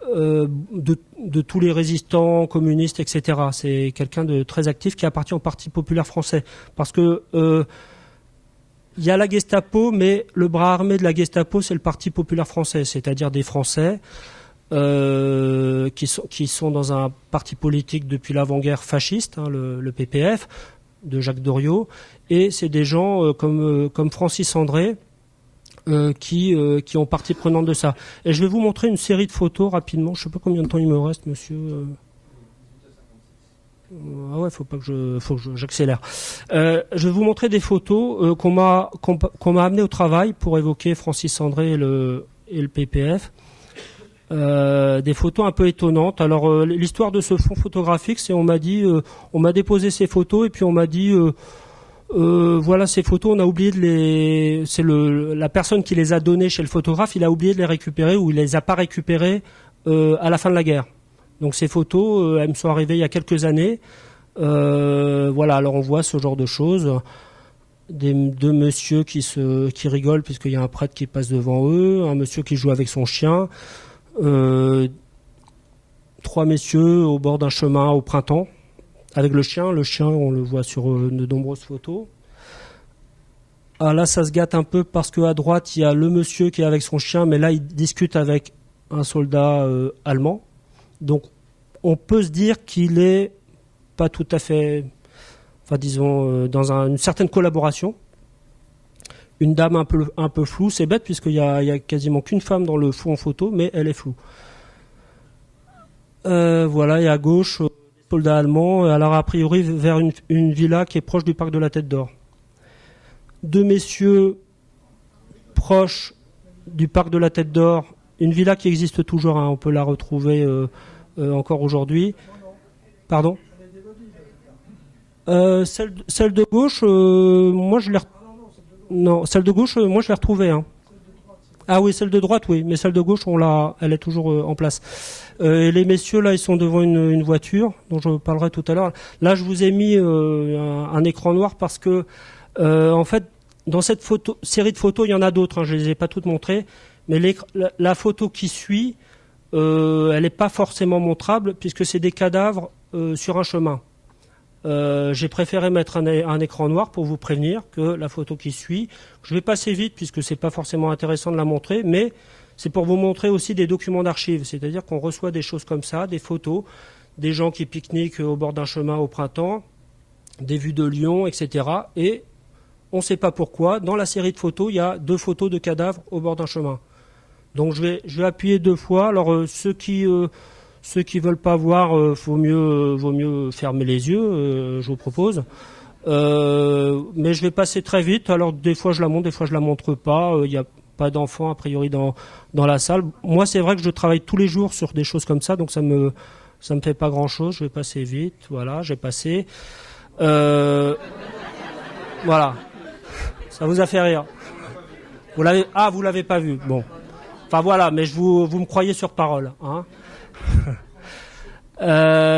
de tous les résistants communistes, etc. C'est quelqu'un de très actif qui appartient au Parti populaire français. Parce que il y a la Gestapo, mais le bras armé de la Gestapo, c'est le Parti populaire français, c'est-à-dire des Français qui sont dans un parti politique depuis l'avant-guerre fasciste, hein, le PPF, de Jacques Doriot, et c'est des gens comme Francis André qui ont partie prenante de ça. Et je vais vous montrer une série de photos rapidement. Je ne sais pas combien de temps il me reste, monsieur. Ah ouais, faut que j'accélère. Je vais vous montrer des photos qu'on m'a amenées au travail pour évoquer Francis André et le PPF. Des photos un peu étonnantes. Alors l'histoire de ce fond photographique, c'est on m'a déposé ces photos et puis on m'a dit voilà ces photos, on a oublié c'est la personne qui les a données chez le photographe, il a oublié de les récupérer ou il les a pas récupérées à la fin de la guerre. Donc ces photos, elles me sont arrivées il y a quelques années. Voilà, alors on voit ce genre de choses. Deux messieurs qui rigolent puisqu'il y a un prêtre qui passe devant eux, un monsieur qui joue avec son chien, 3 messieurs au bord d'un chemin au printemps avec le chien. Le chien, on le voit sur de nombreuses photos. Ah là, ça se gâte un peu parce qu'à droite, il y a le monsieur qui est avec son chien, mais là, il discute avec un soldat allemand. Donc, on peut se dire qu'il est pas tout à fait, enfin disons, dans une certaine collaboration. Une dame un peu floue, c'est bête puisqu'il y a quasiment qu'une femme dans le fond photo, mais elle est floue. Voilà, et à gauche, des soldats allemands, alors a priori vers une villa qui est proche du parc de la Tête d'Or. 2 messieurs proches du parc de la Tête d'Or, une villa qui existe toujours, hein, on peut la retrouver encore aujourd'hui. Pardon ? Celle de gauche, moi je l'ai non, celle de gauche, moi je l'ai retrouvée. Hein. Ah oui, celle de droite, oui, mais celle de gauche, elle est toujours en place. Et les messieurs, là, ils sont devant une voiture, dont je parlerai tout à l'heure. Là, je vous ai mis un écran noir parce que, en fait, dans cette série de photos, il y en a d'autres, hein, je ne les ai pas toutes montrées, mais la photo qui suit, elle n'est pas forcément montrable, puisque c'est des cadavres sur un chemin. J'ai préféré mettre un écran noir pour vous prévenir que la photo qui suit, je vais passer vite puisque c'est pas forcément intéressant de la montrer, mais c'est pour vous montrer aussi des documents d'archives, c'est-à-dire qu'on reçoit des choses comme ça, des photos, des gens qui pique-niquent au bord d'un chemin au printemps, des vues de Lyon, etc. Et on ne sait pas pourquoi, dans la série de photos, il y a 2 photos de cadavres au bord d'un chemin. Donc je vais appuyer 2 fois. Alors ceux qui veulent pas voir, vaut mieux fermer les yeux, je vous propose. Mais je vais passer très vite. Alors des fois je la montre, des fois je la montre pas. Il n'y a pas d'enfants a priori dans la salle. Moi c'est vrai que je travaille tous les jours sur des choses comme ça, donc ça me fait pas grand chose. Je vais passer vite. Voilà, j'ai passé. Voilà. Ça vous a fait rire. Vous l'avez pas vu. Bon. Enfin voilà, mais vous me croyez sur parole, hein.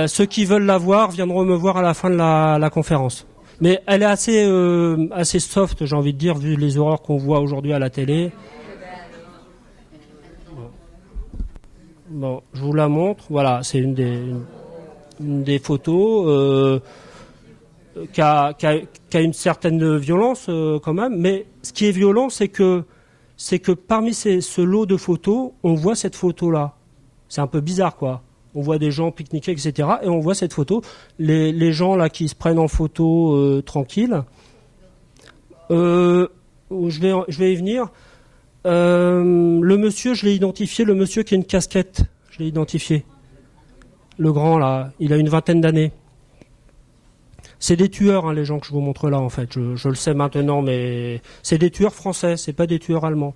Ceux qui veulent la voir viendront me voir à la fin de la conférence. Mais elle est assez soft, j'ai envie de dire, vu les horreurs qu'on voit aujourd'hui à la télé. Bon, je vous la montre. Voilà, c'est une des photos qui a une certaine violence quand même. Mais ce qui est violent, c'est que parmi ce lot de photos, on voit cette photo-là. C'est un peu bizarre, quoi. On voit des gens pique-niquer, etc. Et on voit cette photo. Les gens là qui se prennent en photo tranquille. Je vais y venir. Le monsieur, je l'ai identifié. Le monsieur qui a une casquette, je l'ai identifié. Le grand là, il a une 20aine d'années. C'est des tueurs, hein, les gens que je vous montre là, en fait. Je le sais maintenant, mais c'est des tueurs français, c'est pas des tueurs allemands.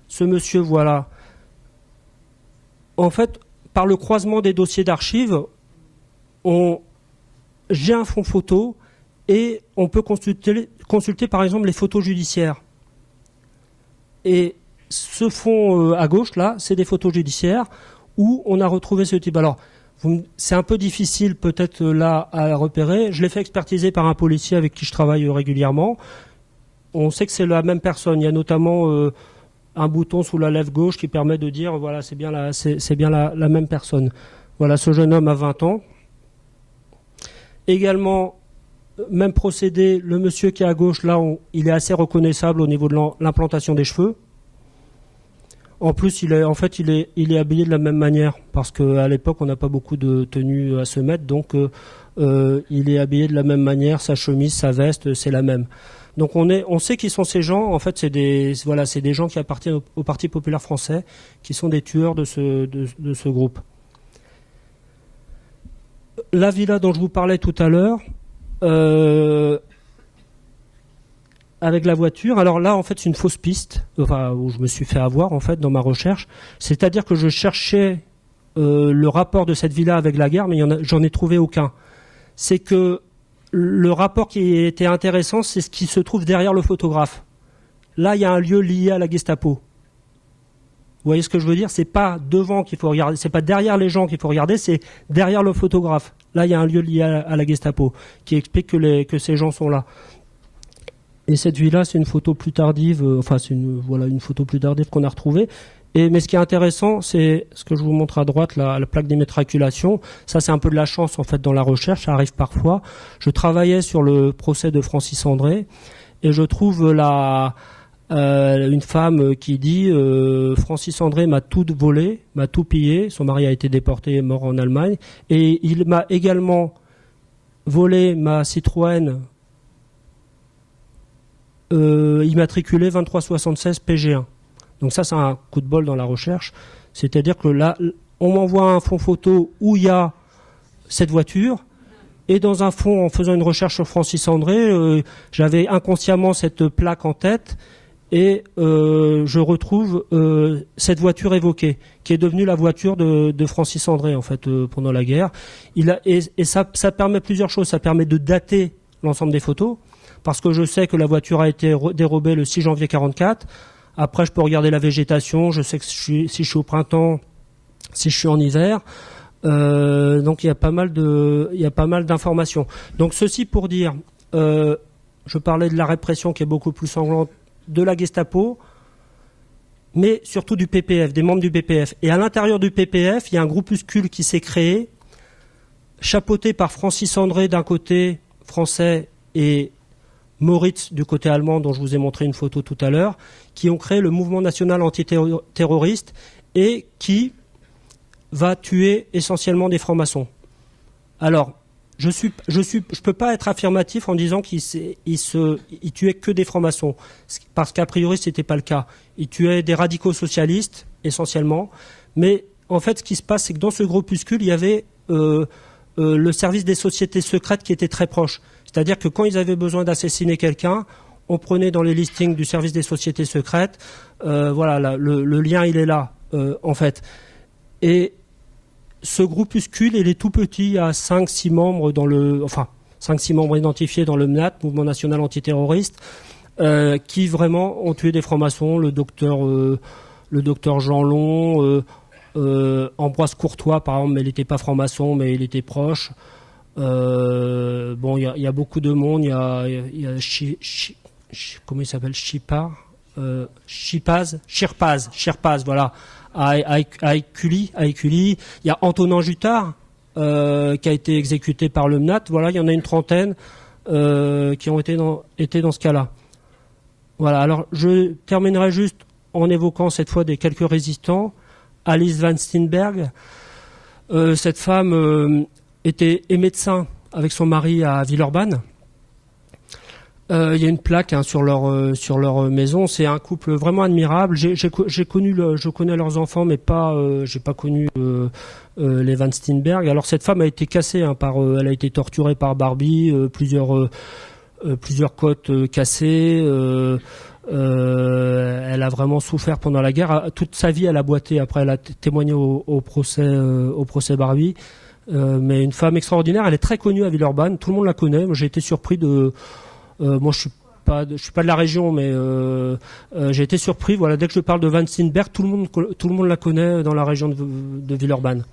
Ce monsieur, voilà. En fait, par le croisement des dossiers d'archives, j'ai un fond photo et on peut consulter par exemple les photos judiciaires. Et ce fond à gauche, là, c'est des photos judiciaires où on a retrouvé ce type. Alors, c'est un peu difficile peut-être là à repérer. Je l'ai fait expertiser par un policier avec qui je travaille régulièrement. On sait que c'est la même personne. Il y a notamment un bouton sous la lèvre gauche qui permet de dire voilà, c'est bien la même personne. Voilà, ce jeune homme a 20 ans. Également, même procédé, le monsieur qui est à gauche, là, il est assez reconnaissable au niveau de l'implantation des cheveux. En plus, il est habillé de la même manière, parce qu'à l'époque, on n'a pas beaucoup de tenues à se mettre, donc il est habillé de la même manière, sa chemise, sa veste, c'est la même. Donc on sait qui sont ces gens. En fait, c'est des gens qui appartiennent au Parti populaire français, qui sont des tueurs de ce groupe. La villa dont je vous parlais tout à l'heure, avec la voiture, alors là en fait c'est une fausse piste, enfin où je me suis fait avoir en fait dans ma recherche, c'est-à-dire que je cherchais le rapport de cette villa avec la gare, mais j'en ai trouvé aucun. C'est que le rapport qui était intéressant, c'est ce qui se trouve derrière le photographe. Là, il y a un lieu lié à la Gestapo. Vous voyez ce que je veux dire? C'est pas devant qu'il faut regarder, c'est pas derrière les gens qu'il faut regarder, c'est derrière le photographe. Là, il y a un lieu lié à la Gestapo qui explique que ces gens sont là. Et cette villa, c'est une photo plus tardive, une photo plus tardive qu'on a retrouvée. Mais ce qui est intéressant, c'est ce que je vous montre à droite, la plaque d'immatriculation. Ça, c'est un peu de la chance, en fait, dans la recherche. Ça arrive parfois. Je travaillais sur le procès de Francis André et je trouve une femme qui dit Francis André m'a tout volé, m'a tout pillé. Son mari a été déporté et mort en Allemagne. Et il m'a également volé ma Citroën immatriculée 2376 PG1. Donc ça, c'est un coup de bol dans la recherche. C'est-à-dire que là, on m'envoie un fond photo où il y a cette voiture. Et dans un fond, en faisant une recherche sur Francis André, j'avais inconsciemment cette plaque en tête. Et je retrouve cette voiture évoquée, qui est devenue la voiture de Francis André, en fait, pendant la guerre. Et ça permet plusieurs choses. Ça permet de dater l'ensemble des photos, parce que je sais que la voiture a été dérobée le 6 janvier 1944. Après, je peux regarder la végétation. Je sais que si je suis au printemps, si je suis en hiver. Donc, il y a pas mal d'informations. Donc, ceci pour dire, je parlais de la répression qui est beaucoup plus sanglante de la Gestapo, mais surtout du PPF, des membres du PPF. Et à l'intérieur du PPF, il y a un groupuscule qui s'est créé, chapeauté par Francis André d'un côté français et Moritz du côté allemand, dont je vous ai montré une photo tout à l'heure, qui ont créé le mouvement national antiterroriste et qui va tuer essentiellement des francs-maçons. Alors, je peux pas être affirmatif en disant qu'il tuait que des francs-maçons, parce qu'a priori c'était pas le cas. Il tuait des radicaux socialistes essentiellement, mais en fait ce qui se passe, c'est que dans ce groupuscule il y avait le service des sociétés secrètes qui était très proche. C'est-à-dire que quand ils avaient besoin d'assassiner quelqu'un, on prenait dans les listings du service des sociétés secrètes. Le lien il est là en fait. Et ce groupuscule, il est tout petit, il y a 5-6 membres 5-6 membres identifiés dans le MNAT, Mouvement National Antiterroriste, qui vraiment ont tué des francs-maçons, le docteur Jean Long, Ambroise Courtois, par exemple, mais il n'était pas franc-maçon, mais il était proche. Il y a beaucoup de monde, il y a comment il s'appelle, Shirpaz, voilà. À Écully, il y a Antonin Jutard, qui a été exécuté par le MNAT. Voilà, il y en a une trentaine qui ont été dans ce cas-là. Voilà, alors je terminerai juste en évoquant cette fois quelques résistants. Alice Van Steenberg, cette femme est médecin avec son mari à Villeurbanne. Il y a une plaque sur leur maison. C'est un couple vraiment admirable. Je connais leurs enfants, mais j'ai pas connu les Van Steenberg. Alors cette femme a été cassée elle a été torturée par Barbie, plusieurs côtes cassées. Elle a vraiment souffert pendant la guerre. Toute sa vie, elle a boité. Après, elle a témoigné au procès Barbie. Mais une femme extraordinaire. Elle est très connue à Villeurbanne. Tout le monde la connaît. Moi, j'ai été surpris moi, je suis pas de la région, mais j'ai été surpris. Voilà, dès que je parle de Van Steenberg, tout le monde la connaît dans la région de Villeurbanne.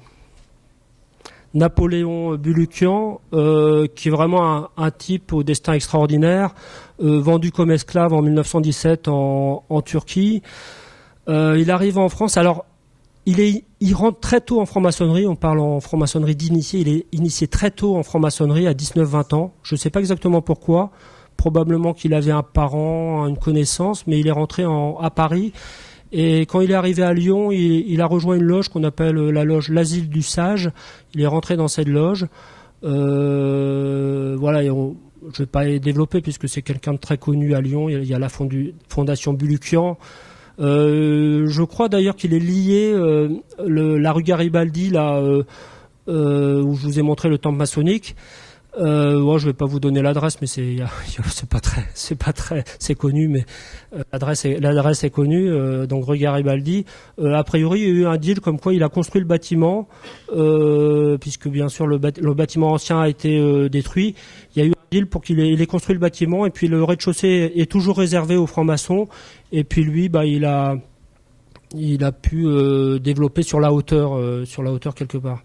Napoléon Bulukian, qui est vraiment un type au destin extraordinaire, vendu comme esclave en 1917 en Turquie. Il arrive en France. Alors, il rentre très tôt en franc-maçonnerie. On parle en franc-maçonnerie d'initié. Il est initié très tôt en franc-maçonnerie, à 19-20 ans. Je ne sais pas exactement pourquoi. Probablement qu'il avait un parent, une connaissance, mais il est rentré à Paris. Et quand il est arrivé à Lyon, il a rejoint une loge qu'on appelle la loge L'Asile du Sage. Il est rentré dans cette loge. Voilà, je ne vais pas développer puisque c'est quelqu'un de très connu à Lyon. Il y a la fondation Bulukian. Je crois d'ailleurs qu'il est lié, la rue Garibaldi, là, où je vous ai montré le temple maçonnique. Je vais pas vous donner l'adresse, mais c'est connu, mais l'adresse est connue. Donc rue Garibaldi. A priori, il y a eu un deal comme quoi il a construit le bâtiment, puisque bien sûr le bâtiment ancien a été détruit. Il y a eu un deal pour qu'il ait construit le bâtiment, et puis le rez-de-chaussée est toujours réservé aux francs-maçons. Et puis lui, il a pu développer sur la hauteur quelque part.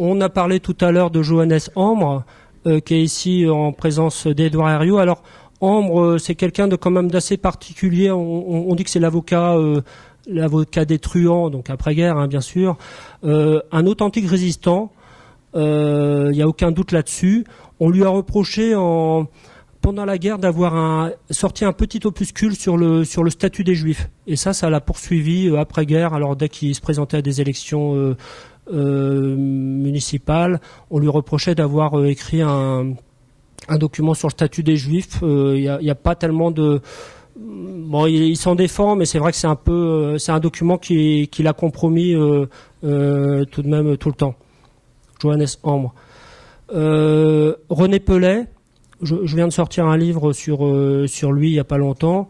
On a parlé tout à l'heure de Johannes Ambre, qui est ici en présence d'Edouard Herriot. Alors, Ambre, c'est quelqu'un de quand même d'assez particulier. On dit que c'est l'avocat des truands, donc après-guerre, bien sûr. Un authentique résistant. Il n'y a aucun doute là-dessus. On lui a reproché pendant la guerre d'avoir sorti un petit opuscule sur le statut des Juifs. Et ça l'a poursuivi après-guerre. Alors, dès qu'il se présentait à des élections municipal, on lui reprochait d'avoir écrit un document sur le statut des Juifs. Il n'y a pas tellement de... Bon, il s'en défend, mais c'est vrai que c'est un document qui l'a compromis tout de même tout le temps. Johannes Ambre. René Pellet, je viens de sortir un livre sur lui il n'y a pas longtemps.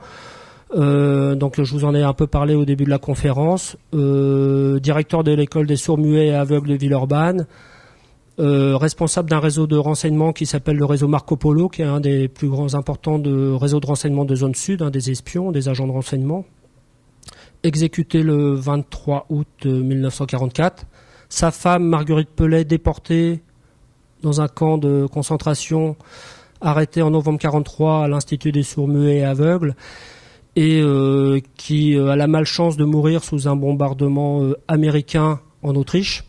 Donc je vous en ai un peu parlé au début de la conférence. Directeur de l'école des sourds-muets et aveugles de Villeurbanne, responsable d'un réseau de renseignement qui s'appelle le réseau Marco Polo, qui est un des plus grands importants réseaux de renseignement de zone sud, des espions, des agents de renseignement. Exécuté le 23 août 1944. Sa femme, Marguerite Pellet, déportée dans un camp de concentration, arrêtée en novembre 1943 à l'Institut des sourds-muets et aveugles, et qui a la malchance de mourir sous un bombardement américain en Autriche,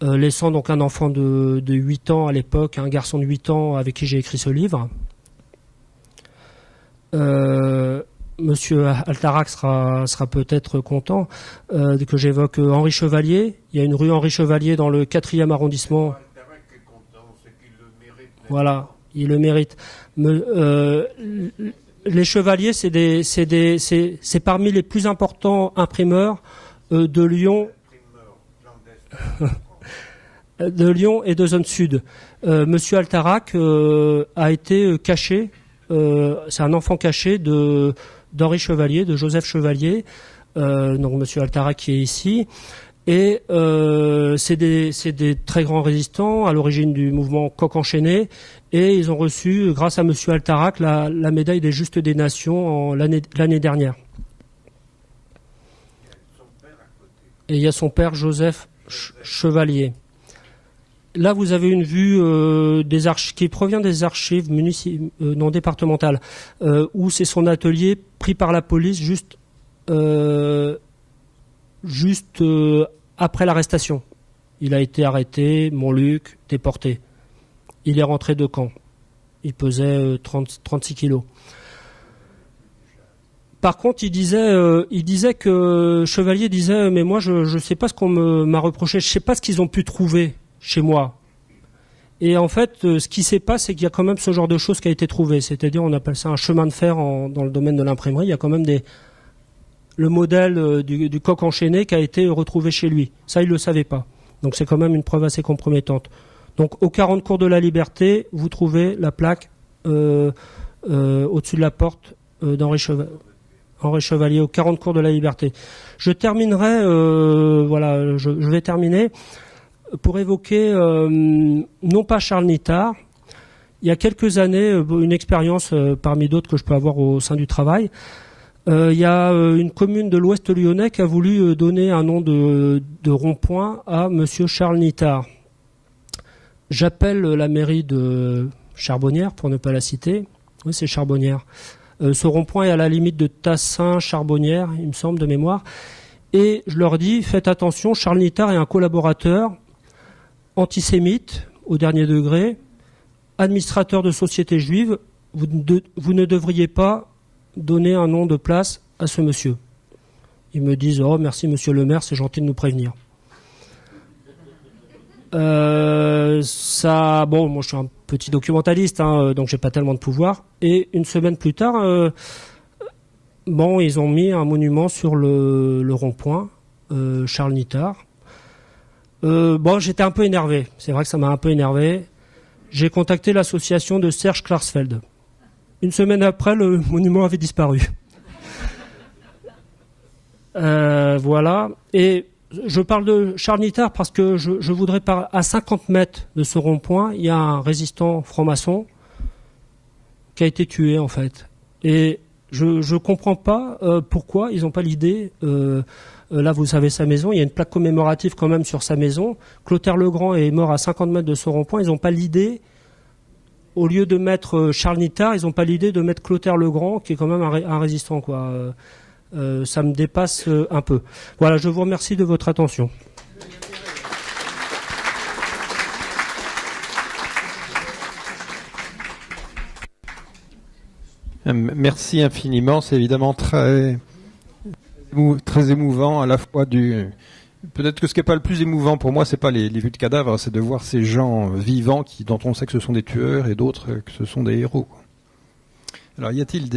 laissant donc un enfant de 8 ans à l'époque, un garçon de 8 ans avec qui j'ai écrit ce livre. Monsieur Altarac sera peut-être content que j'évoque Henri Chevalier. Il y a une rue Henri Chevalier dans le 4e arrondissement. Altarac est content, c'est qu'il le mérite. Voilà, il le mérite. Les Chevaliers, c'est parmi les plus importants imprimeurs de Lyon, de Lyon et de zone sud. Monsieur Altarac a été caché. C'est un enfant caché d'Henri Chevalier, de Joseph Chevalier. Donc Monsieur Altarac qui est ici. Et c'est des très grands résistants à l'origine du mouvement Coq Enchaîné, et ils ont reçu, grâce à Monsieur Altarac, la médaille des Justes des Nations l'année dernière. Et il y a son père Joseph Chevalier. Là, vous avez une vue qui provient des archives non départementales, où c'est son atelier pris par la police juste après l'arrestation. Il a été arrêté, Montluc, déporté. Il est rentré de Caen. Il pesait 36 kilos. Par contre, il disait que Chevalier disait, mais moi je sais pas ce qu'on m'a reproché, je sais pas ce qu'ils ont pu trouver chez moi. Et en fait, ce qui s'est passé, c'est qu'il y a quand même ce genre de choses qui a été trouvé. C'est-à-dire, on appelle ça un chemin de fer dans le domaine de l'imprimerie. Il y a quand même le modèle du coq enchaîné qui a été retrouvé chez lui. Ça, il le savait pas. Donc c'est quand même une preuve assez compromettante. Donc au 40 cours de la Liberté, vous trouvez la plaque au-dessus de la porte d'Henri Chevalier, au 40 cours de la Liberté. Je terminerai, je vais terminer pour évoquer non pas Charles Nittard. Il y a quelques années, une expérience parmi d'autres que je peux avoir au sein du travail. Il y a une commune de l'Ouest lyonnais qui a voulu donner un nom de rond-point à Monsieur Charles Nittard. J'appelle la mairie de Charbonnières, pour ne pas la citer. Oui, c'est Charbonnières. Ce rond-point est à la limite de Tassin-Charbonnières, il me semble, de mémoire. Et je leur dis, faites attention, Charles Nittard est un collaborateur antisémite au dernier degré, administrateur de société juive. Vous ne devriez pas donner un nom de place à ce monsieur. Ils me disent, oh merci monsieur le maire, c'est gentil de nous prévenir. Moi je suis un petit documentaliste, donc j'ai pas tellement de pouvoir. Et une semaine plus tard, ils ont mis un monument sur le rond-point, Charles Nittard. J'étais un peu énervé. C'est vrai que ça m'a un peu énervé. J'ai contacté l'association de Serge Klarsfeld. Une semaine après, le monument avait disparu. Voilà. Et je parle de Charles Nittard parce que je voudrais parler. À 50 mètres de ce rond-point, il y a un résistant franc-maçon qui a été tué, en fait. Et je comprends pas pourquoi ils n'ont pas l'idée. Là, vous savez sa maison. Il y a une plaque commémorative quand même sur sa maison. Clotaire Legrand est mort à 50 mètres de ce rond-point. Ils n'ont pas l'idée. Au lieu de mettre Charles Nittard, ils n'ont pas l'idée de mettre Clotaire Legrand, qui est quand même un résistant, quoi. Ça me dépasse un peu. Voilà, je vous remercie de votre attention. Merci infiniment. C'est évidemment très émouvant à la fois Peut-être que ce qui n'est pas le plus émouvant pour moi, c'est pas les vues de cadavres, c'est de voir ces gens vivants dont on sait que ce sont des tueurs et d'autres que ce sont des héros. Alors, y a-t-il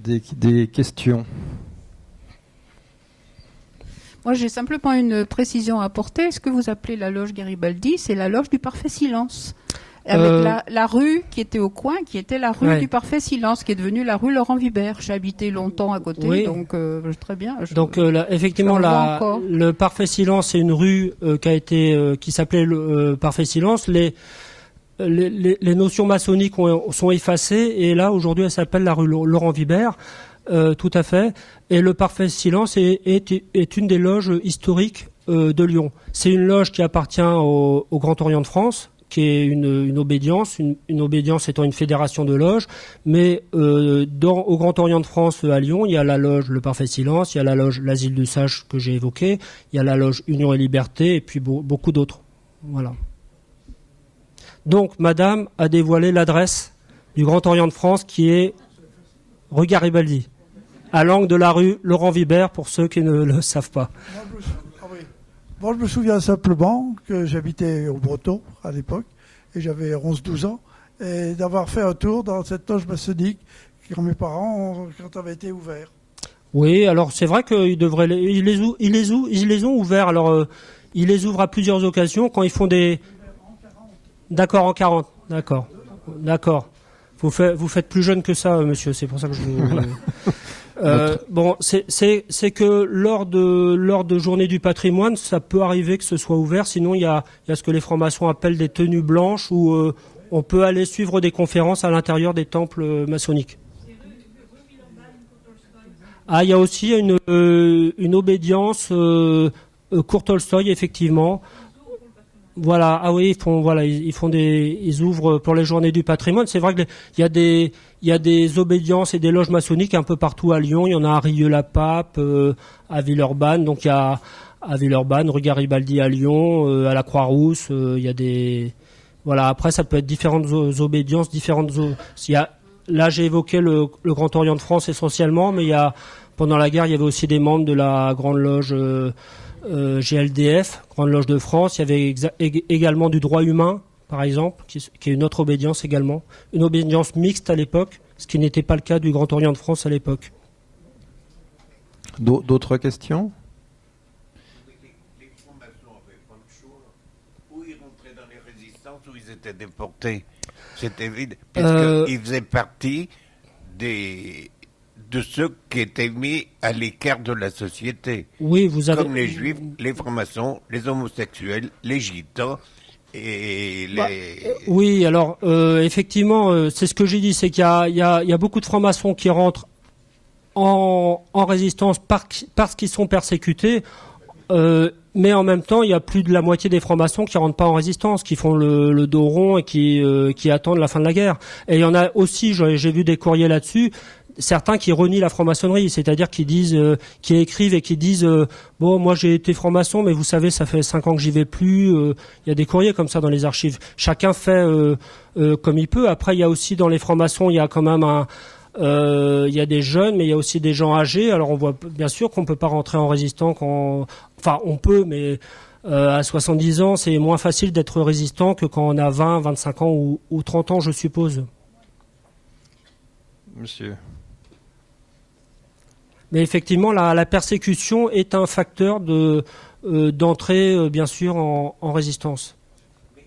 des questions ? Moi, j'ai simplement une précision à apporter. Ce que vous appelez la loge Garibaldi, c'est la loge du parfait silence. Avec la rue qui était au coin, qui était la rue du Parfait Silence, qui est devenue la rue Laurent Vibert. J'ai habité longtemps à côté, oui. Donc très bien. Effectivement, le Parfait Silence, c'est une rue qui s'appelait le Parfait Silence. Les notions maçonniques sont effacées, et là, aujourd'hui, elle s'appelle la rue Laurent Vibert. Tout à fait. Et le Parfait Silence est une des loges historiques de Lyon. C'est une loge qui appartient au Grand Orient de France, qui est une obédience, une obédience étant une fédération de loges, mais au Grand Orient de France à Lyon, il y a la loge Le Parfait Silence, il y a la loge L'Asile du Sage que j'ai évoqué, il y a la loge Union et Liberté, et puis beaucoup d'autres. Voilà. Donc, madame a dévoilé l'adresse du Grand Orient de France, qui est rue Garibaldi, à l'angle de la rue Laurent Vibert, pour ceux qui ne le savent pas. Bon, je me souviens simplement que j'habitais au Breton à l'époque, et j'avais 11-12 ans, et d'avoir fait un tour dans cette loge maçonnique quand mes parents avaient été ouverts. Oui, alors c'est vrai qu'ils les ont ouverts. Alors ils les ouvrent à plusieurs occasions quand ils font des. D'accord, en 40. D'accord. Vous faites plus jeune que ça, monsieur. C'est pour ça que je vous. C'est que lors de journée du patrimoine, ça peut arriver que ce soit ouvert. Sinon, il y a ce que les francs-maçons appellent des tenues blanches, où on peut aller suivre des conférences à l'intérieur des temples maçonniques. Ah, il y a aussi une obédience Cours Tolstoï, effectivement. Voilà, ah oui, ils ouvrent pour les journées du patrimoine. C'est vrai qu'il y a des obédiences et des loges maçonniques un peu partout à Lyon. Il y en a à Rieux-la-Pape, à Villeurbanne. Donc il y a à Villeurbanne, rue Garibaldi à Lyon, à la Croix-Rousse. Il y a des voilà. Après, ça peut être différentes obédiences, Là, j'ai évoqué le Grand Orient de France essentiellement, mais pendant la guerre, il y avait aussi des membres de la Grande Loge GLDF, Grande Loge de France. Il y avait également du droit humain, par exemple, qui est une autre obédience également. Une obédience mixte à l'époque, ce qui n'était pas le cas du Grand Orient de France à l'époque. D'autres questions? Les francs-maçons avaient pas le choix. Ou ils rentraient dans les résistances, ou ils étaient déportés. C'était évident, puisqu'ils faisaient partie de ceux qui étaient mis à l'écart de la société. Oui, vous avez... Comme les juifs, les francs-maçons, les homosexuels, les gitans et les... Oui, alors effectivement, c'est ce que j'ai dit, c'est qu'il y a beaucoup de francs-maçons qui rentrent en résistance parce qu'ils sont persécutés, mais en même temps, il y a plus de la moitié des francs-maçons qui rentrent pas en résistance, qui font le dos rond et qui attendent la fin de la guerre. Et il y en a aussi, j'ai vu des courriers là-dessus, certains qui renient la franc-maçonnerie, c'est-à-dire qui disent, qui écrivent et qui disent, bon, moi j'ai été franc-maçon, mais vous savez, ça fait 5 ans que j'y vais plus. Il y a des courriers comme ça dans les archives. Chacun fait comme il peut. Après, il y a aussi dans les francs-maçons, il y a quand même il y a des jeunes, mais il y a aussi des gens âgés. Alors on voit bien sûr qu'on peut pas rentrer en résistant enfin on peut, mais à 70 ans, c'est moins facile d'être résistant que quand on a 20, 25 ans ou 30 ans, je suppose. Monsieur. Mais effectivement, la persécution est un facteur d'entrée, bien sûr, en résistance. Mais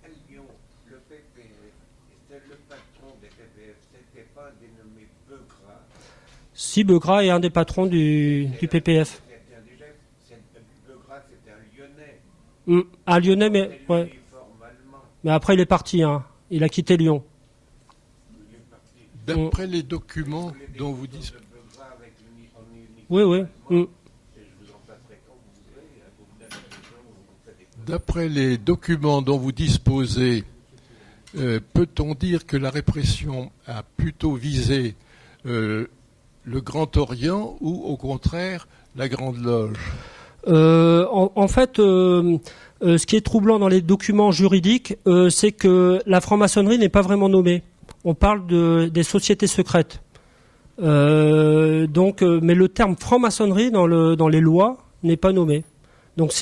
à Lyon, le PPF, c'était le patron des PPF, c'était pas dénommé Beugras. Si, Beugras est un des patrons du PPF. Beugras, c'était un Lyonnais. Un Lyonnais, mais ouais. Uniforme allemand. Mais après, il est parti. Hein. Il a quitté Lyon. D'après les documents dont vous disposez. Oui, oui. D'après les documents dont vous disposez, peut-on dire que la répression a plutôt visé le Grand Orient ou au contraire la Grande Loge? En fait, ce qui est troublant dans les documents juridiques, c'est que la franc-maçonnerie n'est pas vraiment nommée. On parle des sociétés secrètes. Mais le terme franc-maçonnerie dans les lois n'est pas nommé. Donc toutes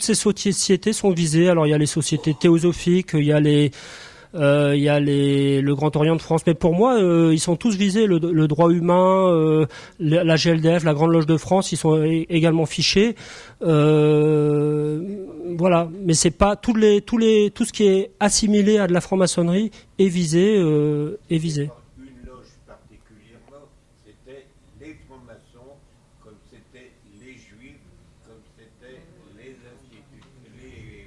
ces sociétés sont visées. Alors il y a les sociétés théosophiques, il y a le Grand Orient de France, mais pour moi, ils sont tous visés. Le droit humain, la GLDF, la Grande Loge de France, ils sont également fichés. Voilà, mais c'est pas tout ce qui est assimilé à de la franc-maçonnerie est visé. Une loge particulièrement, c'était les francs-maçons, comme c'était les juifs, comme c'était les instituts, les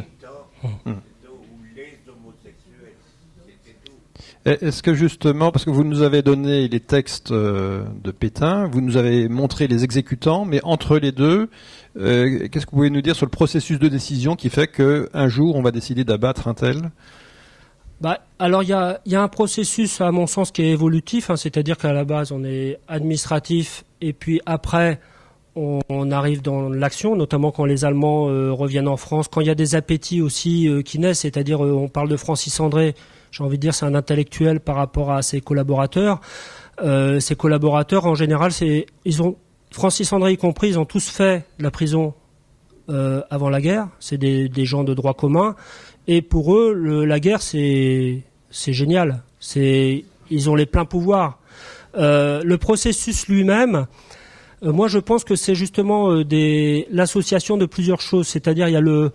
gitans, ou les homosexuels. C'était tout. Est-ce que justement, parce que vous nous avez donné les textes de Pétain, vous nous avez montré les exécutants, mais entre les deux, qu'est-ce que vous pouvez nous dire sur le processus de décision qui fait qu'un jour on va décider d'abattre un tel? Alors il y a un processus à mon sens qui est évolutif, hein, c'est-à-dire qu'à la base on est administratif et puis après on arrive dans l'action, notamment quand les Allemands reviennent en France, quand il y a des appétits aussi qui naissent, c'est-à-dire on parle de Francis André, j'ai envie de dire c'est un intellectuel par rapport à ses collaborateurs. Ses collaborateurs en général, Francis André y compris, ils ont tous fait la prison avant la guerre, c'est des gens de droit commun. Et pour eux, la guerre, c'est génial. Ils ont les pleins pouvoirs. Le processus lui-même, moi, je pense que c'est justement l'association de plusieurs choses. C'est-à-dire, il y a le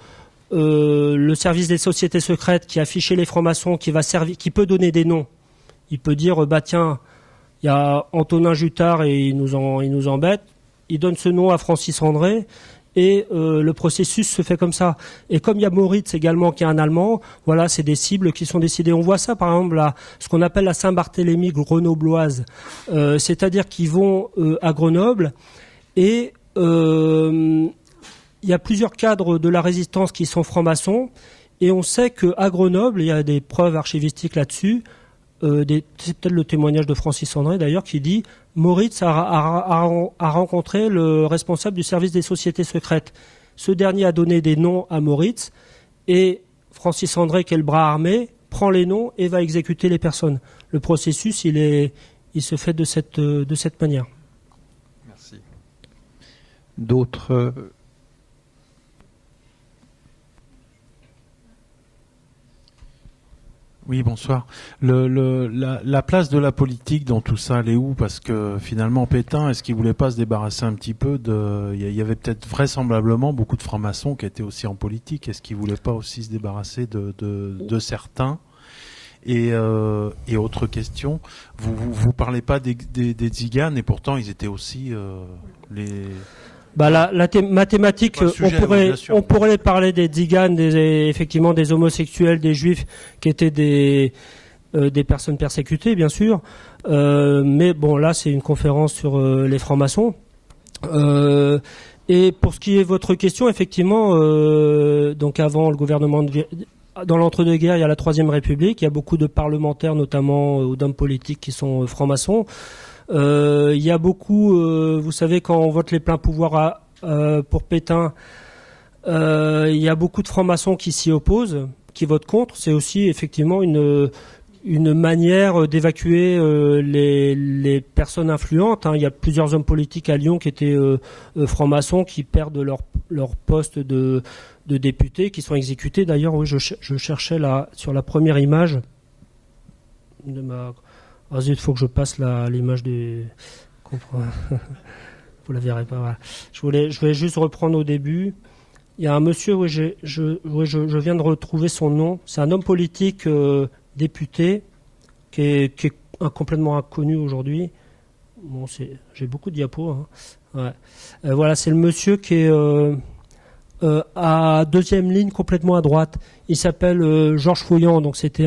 service des sociétés secrètes qui a affiché les francs-maçons, qui peut donner des noms. Il peut dire, tiens, il y a Antonin Jutard et il nous embête. Il donne ce nom à Francis André. Et le processus se fait comme ça. Et comme il y a Moritz également qui est un Allemand, voilà, c'est des cibles qui sont décidées. On voit ça par exemple là, ce qu'on appelle la Saint-Barthélemy grenobloise, c'est-à-dire qu'ils vont à Grenoble et il y a plusieurs cadres de la résistance qui sont francs-maçons et on sait qu'à Grenoble, il y a des preuves archivistiques là-dessus, c'est peut-être le témoignage de Francis André d'ailleurs, qui dit Moritz a rencontré le responsable du service des sociétés secrètes. Ce dernier a donné des noms à Moritz et Francis André, qui est le bras armé, prend les noms et va exécuter les personnes. Le processus, il se fait de cette manière. Merci. D'autres Oui, bonsoir. La place de la politique dans tout ça, elle est où? Parce que finalement, Pétain, est-ce qu'il voulait pas se débarrasser un petit peu de... Il y avait peut-être vraisemblablement beaucoup de francs-maçons qui étaient aussi en politique. Est-ce qu'il voulait pas aussi se débarrasser de certains? Et autre question, vous parlez pas des tziganes, et pourtant ils étaient aussi les... Mathématiques, on pourrait parler des tziganes, effectivement des homosexuels, des juifs qui étaient des personnes persécutées, bien sûr. Mais bon, là, c'est une conférence sur les francs-maçons. Et pour ce qui est de votre question, effectivement, donc avant le gouvernement dans l'entre-deux-guerres, il y a la Troisième République. Il y a beaucoup de parlementaires, notamment ou d'hommes politiques, qui sont francs-maçons. Il y a beaucoup, vous savez, quand on vote les pleins pouvoirs pour Pétain, il y a beaucoup de francs-maçons qui s'y opposent, qui votent contre. C'est aussi effectivement une manière d'évacuer les personnes influentes. Il y a plusieurs hommes politiques à Lyon qui étaient francs-maçons, qui perdent leur poste de députés, qui sont exécutés. D'ailleurs, oui, je cherchais sur la première image de ma... Ah zut, il faut que je passe l'image du... Vous la verrez pas. Voilà. Je voulais juste reprendre au début. Il y a un monsieur, oui, je viens de retrouver son nom. C'est un homme politique député qui est complètement inconnu aujourd'hui. Bon, j'ai beaucoup de diapos. Hein. Ouais. Voilà, c'est le monsieur qui est à deuxième ligne, complètement à droite. Il s'appelle Georges Fouillant. Donc c'était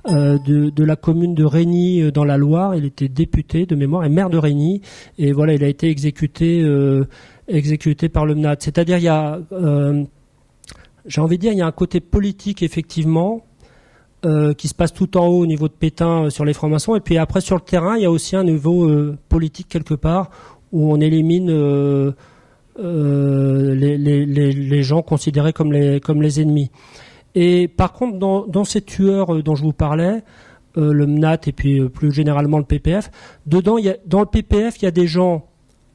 de la commune de Régny dans la Loire. Il était député de mémoire et maire de Régny. Et voilà, il a été exécuté par le MNAT. C'est-à-dire, il y a, j'ai envie de dire, il y a un côté politique effectivement qui se passe tout en haut au niveau de Pétain sur les francs-maçons. Et puis après, sur le terrain, il y a aussi un niveau politique quelque part où on élimine les gens considérés comme les ennemis. Et par contre, dans ces tueurs dont je vous parlais, le MNAT et puis plus généralement le PPF, dans le PPF, il y a des gens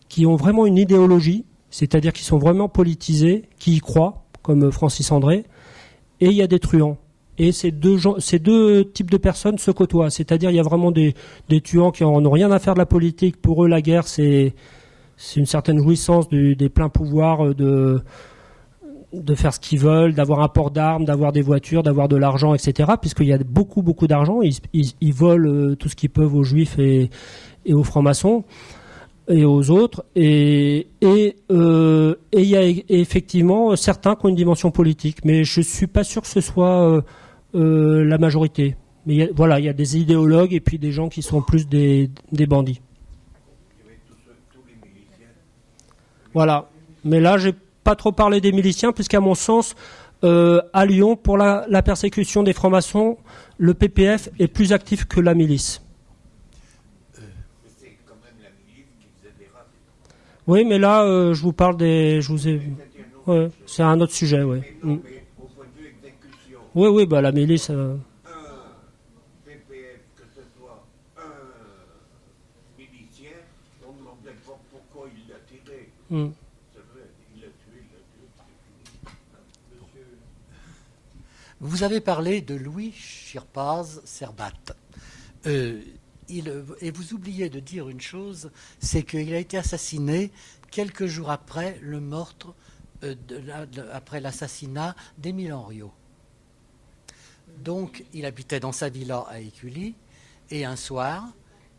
qui ont vraiment une idéologie, c'est-à-dire qui sont vraiment politisés, qui y croient, comme Francis André, et il y a des truands. Et ces deux types de personnes se côtoient, c'est-à-dire il y a vraiment des truands qui n'ont rien à faire de la politique. Pour eux, la guerre, c'est une certaine jouissance des pleins pouvoirs de faire ce qu'ils veulent, d'avoir un port d'armes, d'avoir des voitures, d'avoir de l'argent, etc. Puisqu'il y a beaucoup d'argent, ils volent tout ce qu'ils peuvent aux juifs et aux francs-maçons et aux autres. Et il y a effectivement certains qui ont une dimension politique, mais je suis pas sûr que ce soit la majorité. Mais il y a des idéologues et puis des gens qui sont plus des bandits. Voilà. Mais là, j'ai pas trop parlé des miliciens, puisqu'à mon sens, à Lyon, pour la persécution des francs-maçons, le PPF est plus actif que la milice. C'est quand même la milice qui faisait des rats. Oui, mais là, je vous parle ouais, c'est un autre sujet, oui. Mais non, mais au point de vue exécution. Oui, bah la milice... Un PPF, que ce soit un milicien, on ne demandait pas pourquoi il l'a tiré. C'est vrai, il l'a tué, Vous avez parlé de Louis Schirpaz Serbat. Et vous oubliez de dire une chose, c'est qu'il a été assassiné quelques jours après le meurtre, après l'assassinat d'Émile Henriot. Donc, il habitait dans sa villa à Écully, et un soir,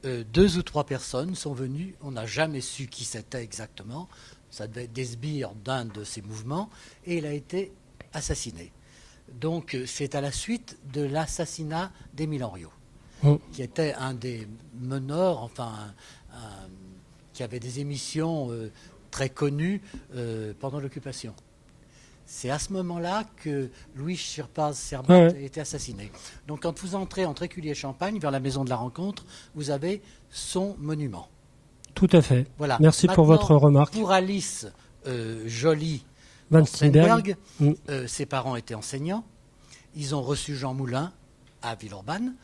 2 ou 3 personnes sont venues, on n'a jamais su qui c'était exactement, ça devait être des sbires d'un de ses mouvements, et il a été assassiné. Donc, c'est à la suite de l'assassinat d'Émile Henriot, qui était un des meneurs, enfin, qui avait des émissions très connues pendant l'occupation. C'est à ce moment-là que Louis Schirpaz Serbat a été assassiné. Donc quand vous entrez entre Écully et Champagne, vers la maison de la rencontre, vous avez son monument. Tout à fait. Voilà. Merci Maintenant, pour votre remarque. Pour Alice Joly Van Steenberg, ses parents étaient enseignants. Ils ont reçu Jean Moulin à Villeurbanne.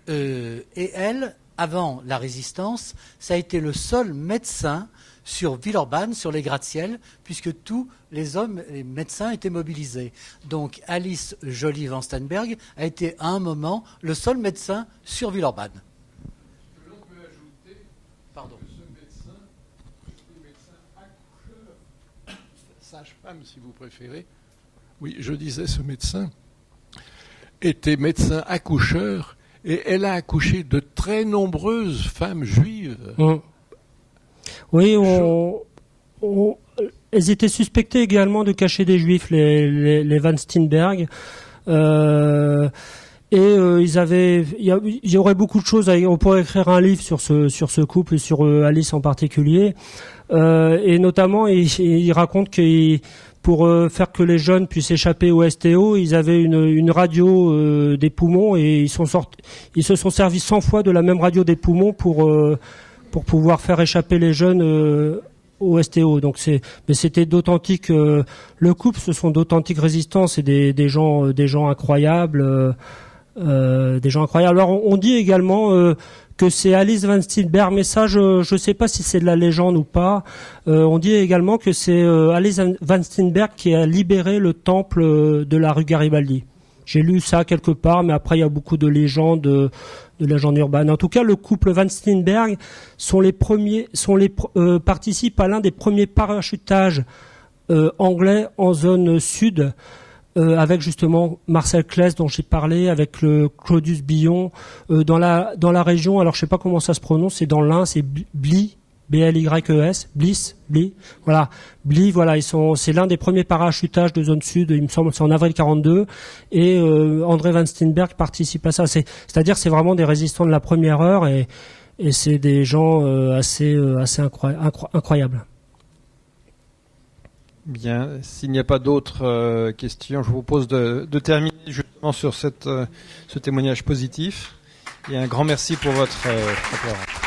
Et elle, avant la Résistance, ça a été le seul médecin sur Villeurbanne, sur les gratte-ciel, puisque tous les hommes, les médecins étaient mobilisés. Donc Alice Joly Van Steenberg a été à un moment le seul médecin sur Villeurbanne. L'on peut ajouter que ce médecin était médecin accoucheur, sage-femme si vous préférez. Oui, je disais, ce médecin était médecin accoucheur et elle a accouché de très nombreuses femmes juives. Oui, elles étaient suspectées également de cacher des juifs, les Van Steenberg. Il y aurait beaucoup de choses. On pourrait écrire un livre sur ce couple et sur Alice en particulier. Et notamment, il raconte que pour faire que les jeunes puissent échapper au STO, ils avaient une radio des poumons et ils se sont servis 100 fois de la même radio des poumons pour pouvoir faire échapper les jeunes au STO. Donc mais c'était d'authentiques. Le couple, ce sont d'authentiques résistants, c'est des gens incroyables, des gens incroyables. Alors on dit également que c'est Alice Van Steenberg, mais ça je sais pas si c'est de la légende ou pas. On dit également que c'est Alice Van Steenberg qui a libéré le temple de la rue Garibaldi. J'ai lu ça quelque part, mais après il y a beaucoup de légendes, de légendes urbaines. En tout cas, le couple Van Steenberg participe à l'un des premiers parachutages anglais en zone sud, avec justement Marcel Claes dont j'ai parlé, avec le Claudius Billon, dans la région. Alors je sais pas comment ça se prononce, c'est dans l'Ain, c'est Bly. B-L-Y-E-S, Bliss, voilà, Bly, voilà, c'est l'un des premiers parachutages de zone sud, il me semble, c'est en avril 42, et André Van Steenberg participe à ça. C'est-à-dire, c'est vraiment des résistants de la première heure, et c'est des gens assez incroyables. Bien, s'il n'y a pas d'autres questions, je vous propose de terminer justement sur ce témoignage positif, et un grand merci pour votre préparation.